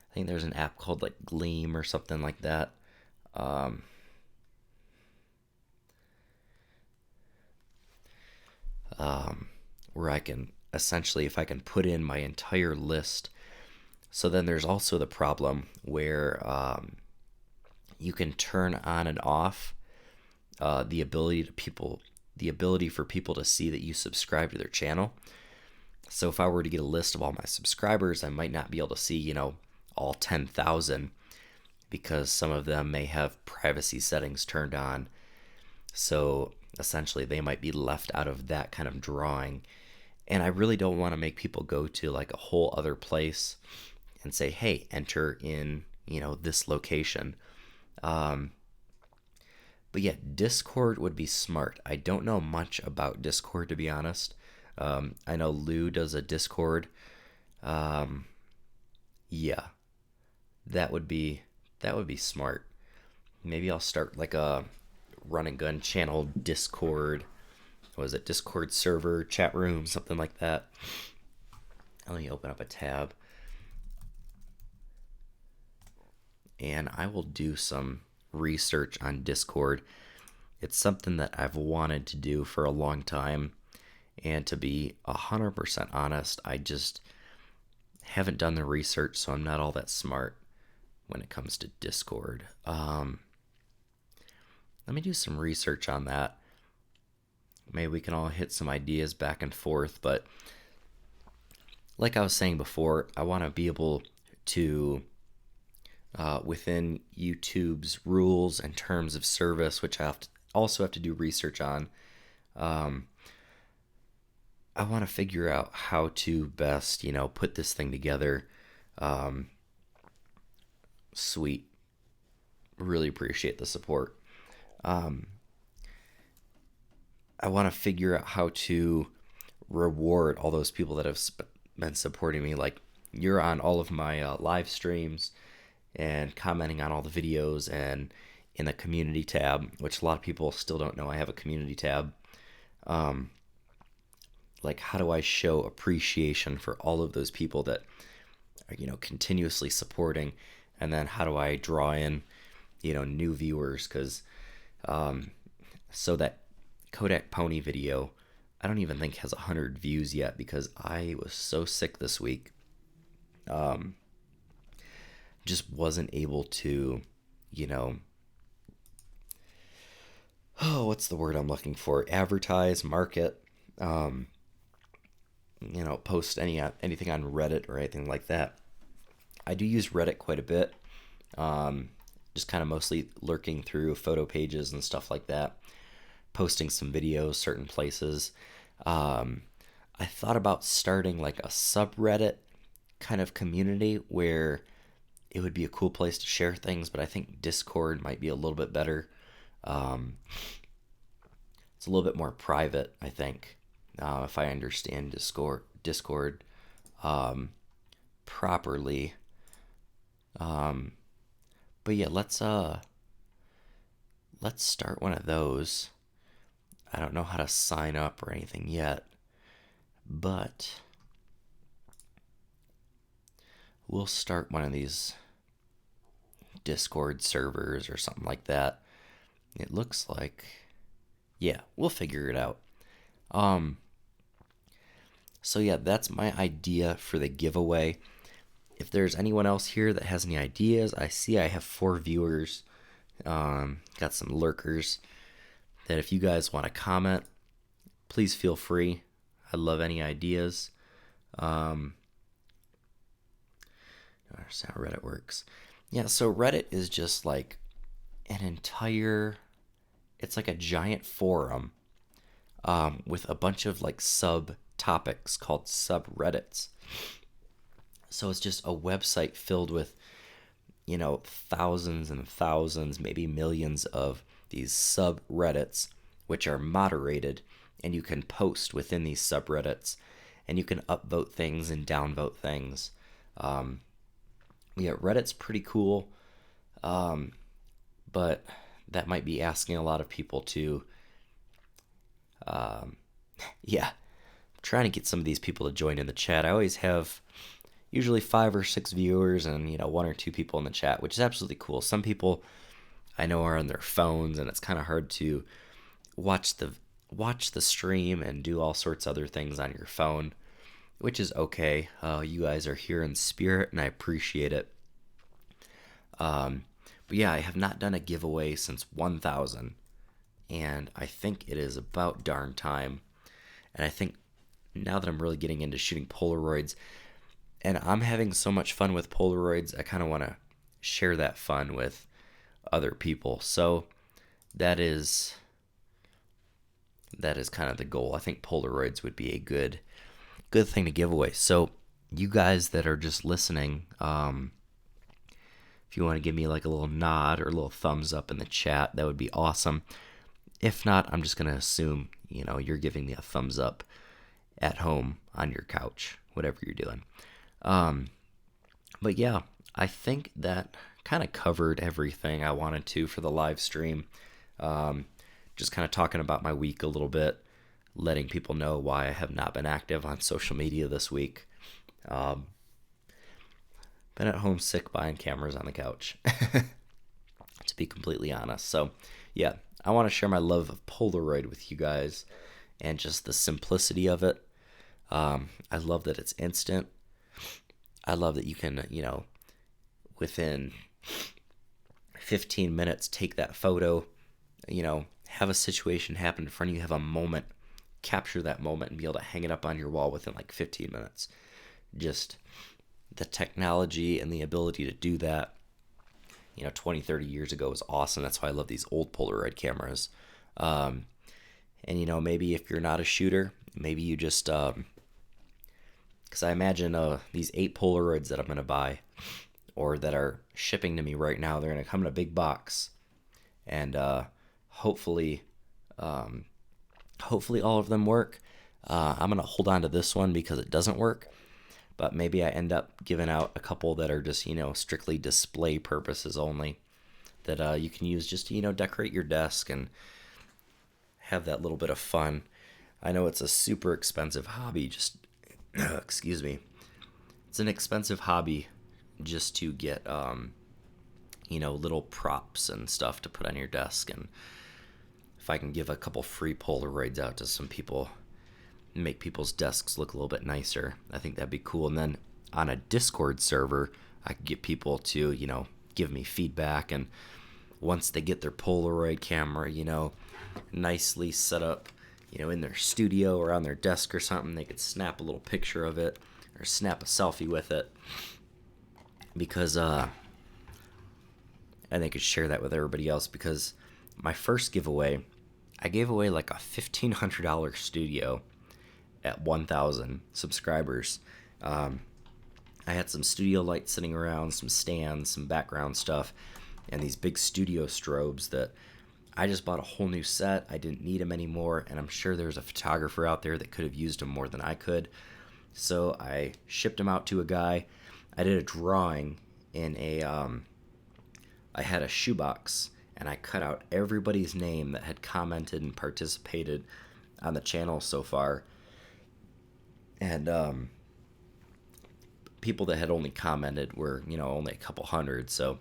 I think there's an app called like Gleam or something like that. Um, where I can essentially, if I can put in my entire list. So then there's also the problem where you can turn on and off the ability to people, the ability for people to see that you subscribe to their channel. So if I were to get a list of all my subscribers, I might not be able to see, all 10,000 because some of them may have privacy settings turned on. So essentially, they might be left out of that kind of drawing. And I really don't want to make people go to like a whole other place and say, hey, enter in, this location. Um, but yeah, Discord would be smart. I don't know much about Discord, to be honest. I know Lou does a Discord. Um, yeah, that would be smart. Maybe I'll start like a RunNGun channel Discord. What is it? Discord server, chat room, something like that. Let me open up a tab. And I will do some research on Discord. It's something that I've wanted to do for a long time. And to be 100% honest, I just haven't done the research, so I'm not all that smart when it comes to Discord. Let me do some research on that. Maybe we can all hit some ideas back and forth, but like I was saying before, I want to be able to, within YouTube's rules and terms of service, which I also have to do research on, I want to figure out how to best, put this thing together. Sweet. Really appreciate the support. Um, I want to figure out how to reward all those people that have been supporting me. Like, you're on all of my live streams and commenting on all the videos and in the community tab, which a lot of people still don't know I have a community tab. Like, how do I show appreciation for all of those people that are, continuously supporting? And then how do I draw in, new viewers? Because so that Kodak Pony video, I don't even think has 100 views yet because I was so sick this week. Just wasn't able to, what's the word I'm looking for? Advertise, market, post anything on Reddit or anything like that. I do use Reddit quite a bit. Just kind of mostly lurking through photo pages and stuff like that, posting some videos certain places. I thought about starting like a subreddit kind of community where it would be a cool place to share things, but I think Discord might be a little bit better. It's a little bit more private, I think, if I understand Discord properly. But yeah, let's start one of those. I don't know how to sign up or anything yet, but we'll start one of these Discord servers or something like that. It looks like, yeah, we'll figure it out. So yeah, that's my idea for the giveaway. If there's anyone else here that has any ideas, I see I have 4 viewers. Got some lurkers that if you guys want to comment, please feel free. I love any ideas. I understand how Reddit works. Yeah, so Reddit is just like it's like a giant forum with a bunch of like sub topics called subreddits. So it's just a website filled with, thousands and thousands, maybe millions of these subreddits, which are moderated, and you can post within these subreddits, and you can upvote things and downvote things. Yeah, Reddit's pretty cool. but that might be asking a lot of people to, yeah, trying to get some of these people to join in the chat. I always have usually 5 or 6 viewers and 1 or 2 people in the chat, which is absolutely cool. Some people I know are on their phones, and it's kind of hard to watch the stream and do all sorts of other things on your phone, which is okay. You guys are here in spirit, and I appreciate it. But yeah, I have not done a giveaway since 1000, and I think it is about darn time. And I think now that I'm really getting into shooting Polaroids, and I'm having so much fun with Polaroids, I kind of want to share that fun with other people. So that is kind of the goal. I think Polaroids would be a good thing to give away. So you guys that are just listening, if you want to give me like a little nod or a little thumbs up in the chat, that would be awesome. If not, I'm just going to assume, you're giving me a thumbs up at home on your couch, whatever you're doing. But yeah, I think that kind of covered everything I wanted to for the live stream. Just kind of talking about my week a little bit, letting people know why I have not been active on social media this week. Been at home sick buying cameras on the couch, to be completely honest. So yeah, I want to share my love of Polaroid with you guys and just the simplicity of it. I love that it's instant. I love that you can, within 15 minutes, take that photo, have a situation happen in front of you, have a moment, capture that moment, and be able to hang it up on your wall within like 15 minutes. Just the technology and the ability to do that, 20, 30 years ago was awesome. That's why I love these old Polaroid cameras. And, maybe if you're not a shooter, maybe you just, because I imagine these 8 Polaroids that I'm going to buy or that are shipping to me right now, they're going to come in a big box. And hopefully all of them work. I'm going to hold on to this one because it doesn't work. But maybe I end up giving out a couple that are just, strictly display purposes only, that you can use just to, decorate your desk and have that little bit of fun. I know it's a super expensive hobby, just, excuse me. It's an expensive hobby just to get, little props and stuff to put on your desk. And if I can give a couple free Polaroids out to some people, make people's desks look a little bit nicer, I think that'd be cool. And then on a Discord server, I could get people to, give me feedback. And once they get their Polaroid camera, nicely set up, in their studio or on their desk or something, they could snap a little picture of it or snap a selfie with it. Because, and they could share that with everybody else. Because my first giveaway, I gave away like a $1,500 studio at 1,000 subscribers. I had some studio lights sitting around, some stands, some background stuff, and these big studio strobes that I just bought a whole new set. I didn't need them anymore, and I'm sure there's a photographer out there that could have used them more than I could. So I shipped them out to a guy. I did a drawing in I had a shoebox, and I cut out everybody's name that had commented and participated on the channel so far. And people that had only commented were, only a couple hundred, so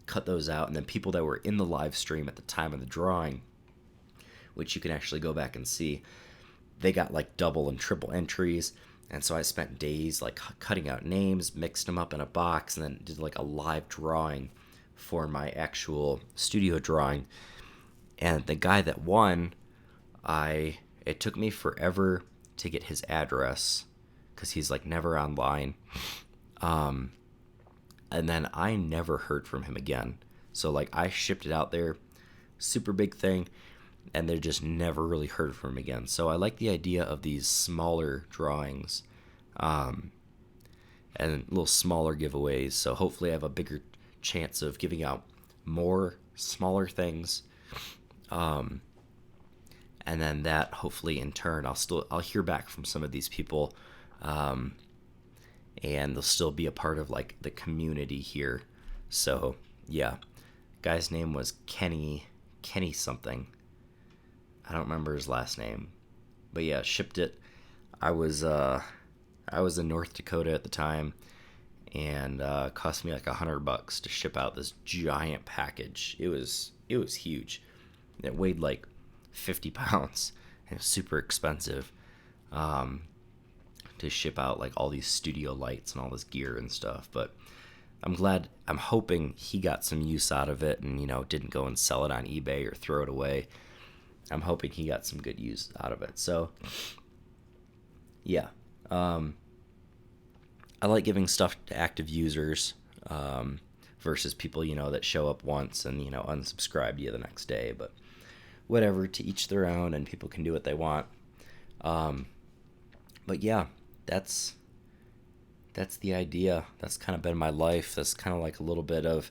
cut those out. And then people that were in the live stream at the time of the drawing, which you can actually go back and see, they got like double and triple entries. And so I spent days like cutting out names, mixed them up in a box, and then did like a live drawing for my actual studio drawing. And the guy that won, it took me forever to get his address because he's like never online. And then I never heard from him again. So like I shipped it out there, super big thing, and they just never really heard from him again. So I like the idea of these smaller drawings, and little smaller giveaways. So hopefully I have a bigger chance of giving out more smaller things. And then that hopefully in turn I'll hear back from some of these people, and they'll still be a part of like the community here. So yeah, Guy's name was Kenny something. I don't remember his last name, but yeah, shipped it. I was in North Dakota at the time, and it cost me like $100 to ship out this giant package. It was huge. It weighed like 50 pounds. And it was super expensive to ship out like all these studio lights and all this gear and stuff. But I'm hoping he got some use out of it and, didn't go and sell it on eBay or throw it away. I'm hoping he got some good use out of it. So, yeah. I like giving stuff to active users versus people, that show up once and, unsubscribe to you the next day. But whatever, to each their own, and people can do what they want. But yeah, that's the idea. That's kind of been my life. That's kind of like a little bit of,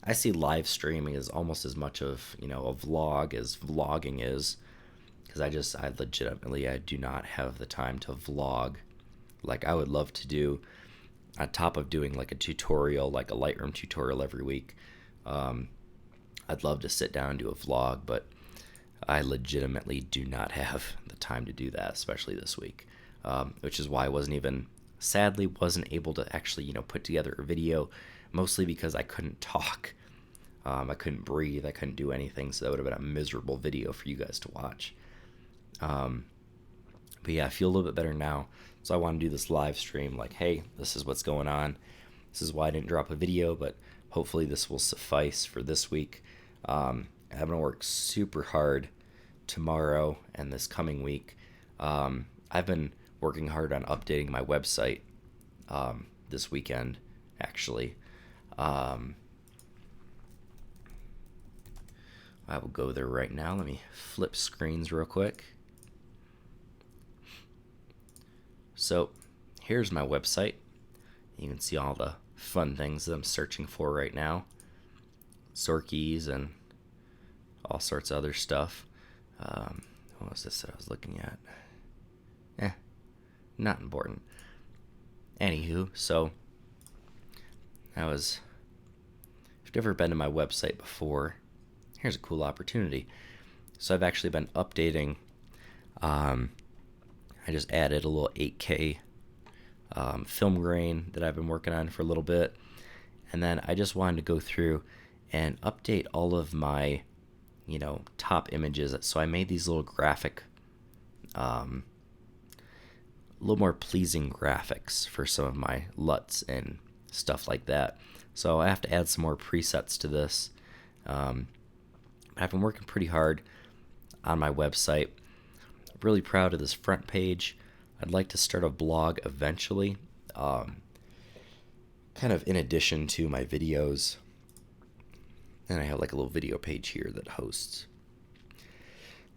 I see live streaming as almost as much of, a vlog as vlogging is. Because I legitimately, I do not have the time to vlog. Like I would love to do, on top of doing like a tutorial, like a Lightroom tutorial every week. I'd love to sit down and do a vlog, but I legitimately do not have the time to do that, especially this week. Which is why I sadly wasn't able to actually, put together a video, mostly because I couldn't talk. I couldn't breathe. I couldn't do anything, so that would have been a miserable video for you guys to watch. But yeah, I feel a little bit better now. So I want to do this live stream like, hey, this is what's going on. This is why I didn't drop a video, but hopefully this will suffice for this week. I'm going to work super hard tomorrow and this coming week. I've been working hard on updating my website this weekend, actually. I will go there right now. Let me flip screens real quick. So here's my website. You can see all the fun things that I'm searching for right now. Sorkies and all sorts of other stuff. What was this that I was looking at? Not important. Anywho, so if you've never been to my website before, here's a cool opportunity. So I've actually been updating. I just added a little 8K film grain that I've been working on for a little bit. And then I just wanted to go through and update all of my, top images. So I made these little graphic, a little more pleasing graphics for some of my LUTs and stuff like that. So I have to add some more presets to this. I've been working pretty hard on my website. Really proud of this front page. I'd like to start a blog eventually, kind of in addition to my videos. And I have like a little video page here that hosts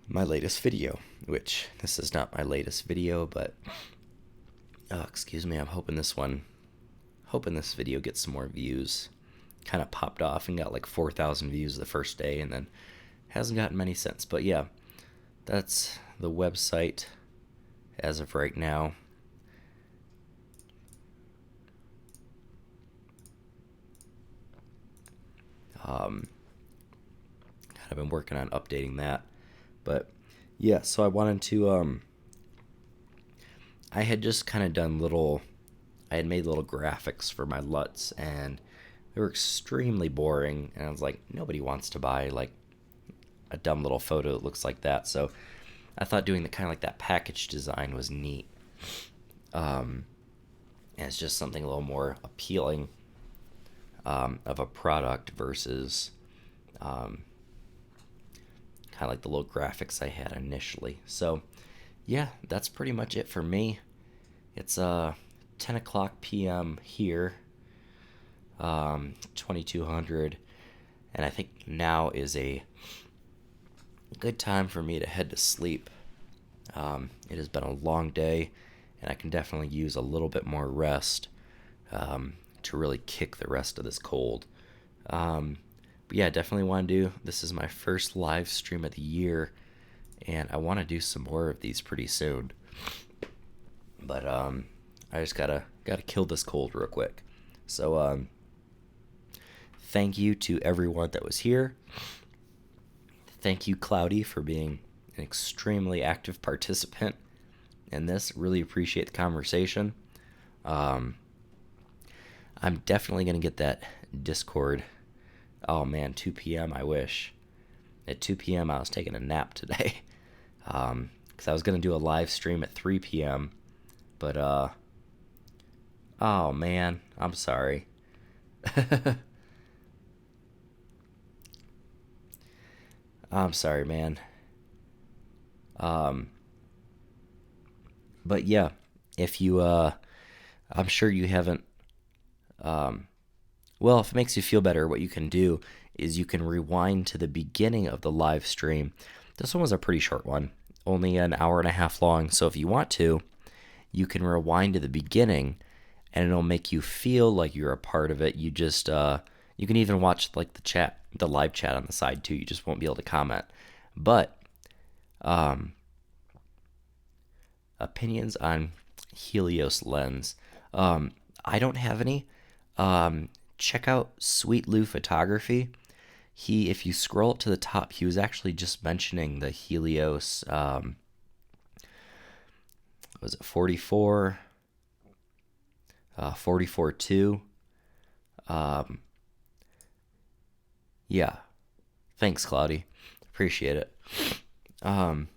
my latest video, which this is not my latest video, but excuse me, I'm hoping this video gets some more views. Kind of popped off and got like 4,000 views the first day, and then hasn't gotten many since. But yeah, that's the website as of right now. I've been working on updating that, but yeah, so I wanted to I had just kind of I had made little graphics for my LUTs, and they were extremely boring, and I was like, nobody wants to buy like a dumb little photo that looks like that. So I thought doing the kind of like that package design was neat. And it's just something a little more appealing of a product versus kind of like the little graphics I had initially. So yeah, that's pretty much it for me. It's 10 o'clock p.m. here, 2200, and I think now is a good time for me to head to sleep. It has been a long day, and I can definitely use a little bit more rest to really kick the rest of this cold. But yeah, definitely want to do, this is my first live stream of the year, and I want to do some more of these pretty soon. But I just gotta kill this cold real quick. So thank you to everyone that was here. Thank you, Cloudy, for being an extremely active participant in this. Really appreciate the conversation. I'm definitely going to get that Discord. Oh man, 2 p.m. I wish. At 2 p.m. I was taking a nap today. Because I was going to do a live stream at 3 p.m. But, oh man, I'm sorry. I'm sorry, man. But yeah, if you, I'm sure you haven't, well, if it makes you feel better, what you can do is you can rewind to the beginning of the live stream. This one was a pretty short one, only an hour and a half long. So if you want to, you can rewind to the beginning and it'll make you feel like you're a part of it. You just, you can even watch like the chat, the live chat on the side too. You just won't be able to comment. But, opinions on Helios lens. I don't have any. Check out Sweet Lou Photography. If you scroll up to the top, he was actually just mentioning the Helios, was it 44, 44-2? Yeah. Thanks, Cloudy. Appreciate it. But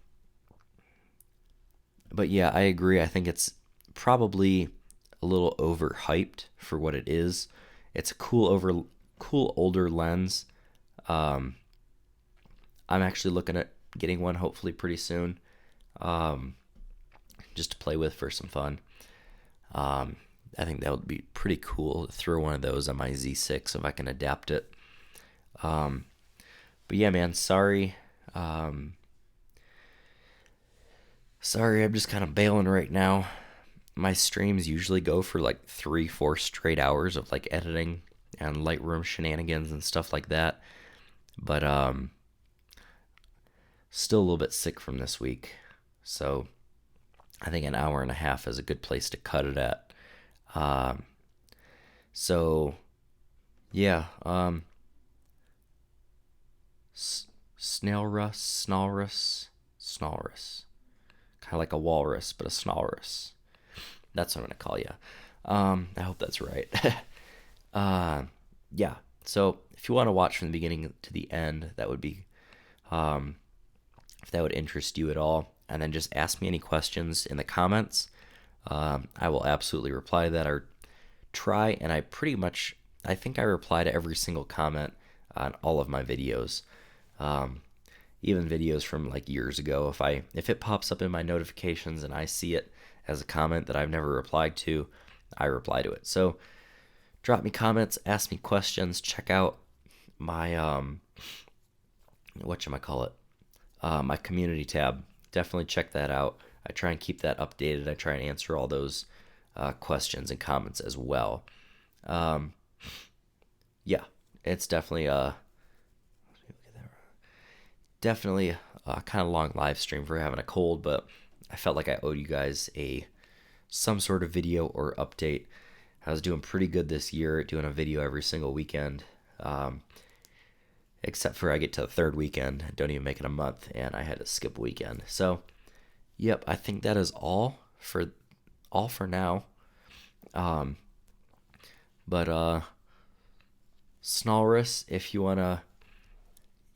yeah, I agree. I think it's probably a little overhyped for what it is. It's a cool older lens. I'm actually looking at getting one hopefully pretty soon, just to play with for some fun. I think that would be pretty cool to throw one of those on my Z6 if I can adapt it. But yeah, man, sorry. Sorry, I'm just kind of bailing right now. My streams usually go for like 3-4 straight hours of like editing and Lightroom shenanigans and stuff like that. But still a little bit sick from this week. So I think an hour and a half is a good place to cut it at. So yeah, Snalrus. Kind of like a walrus, but a snalrus. That's what I'm going to call you. I hope that's right. Yeah, so if you want to watch from the beginning to the end, that would be, if that would interest you at all. And then just ask me any questions in the comments. I will absolutely reply to that or try. And I think I reply to every single comment on all of my videos. Even videos from like years ago. If it pops up in my notifications and I see it as a comment that I've never replied to, I reply to it. So drop me comments, ask me questions, check out my my community tab. Definitely check that out. I try and keep that updated. I try and answer all those questions and comments as well. Yeah, it's definitely a kind of long live stream for having a cold, but I felt like I owed you guys some sort of video or update. I was doing pretty good this year, doing a video every single weekend, except for I get to the third weekend, don't even make it a month, and I had to skip a weekend. So, yep, I think that is all for now. But Snalrus,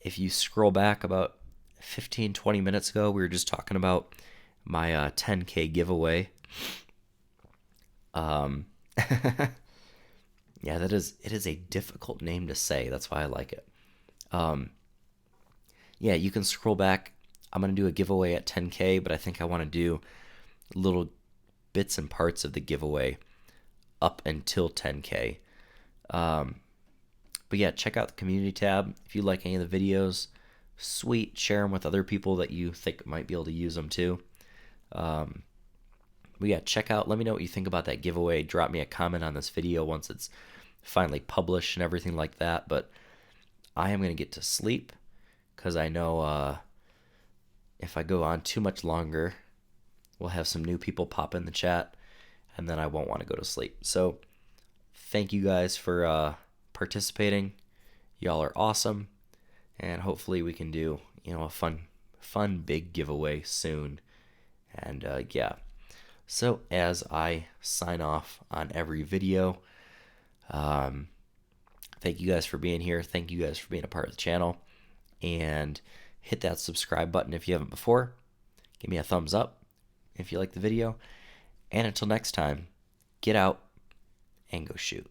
if you scroll back about 15-20 minutes ago, we were just talking about my 10K giveaway. Yeah, it is a difficult name to say. That's why I like it. Yeah, you can scroll back. I'm going to do a giveaway at 10K, but I think I want to do little bits and parts of the giveaway up until 10K. But yeah, check out the community tab. If you like any of the videos, sweet, share them with other people that you think might be able to use them too. But yeah, let me know what you think about that giveaway. Drop me a comment on this video once it's finally published and everything like that. But I am going to get to sleep because I know if I go on too much longer, we'll have some new people pop in the chat and then I won't want to go to sleep. So thank you guys for participating. Y'all are awesome, and hopefully we can do, a fun big giveaway soon. And yeah. So as I sign off on every video, thank you guys for being here. Thank you guys for being a part of the channel. And hit that subscribe button if you haven't before. Give me a thumbs up if you like the video. And until next time, get out and go shoot.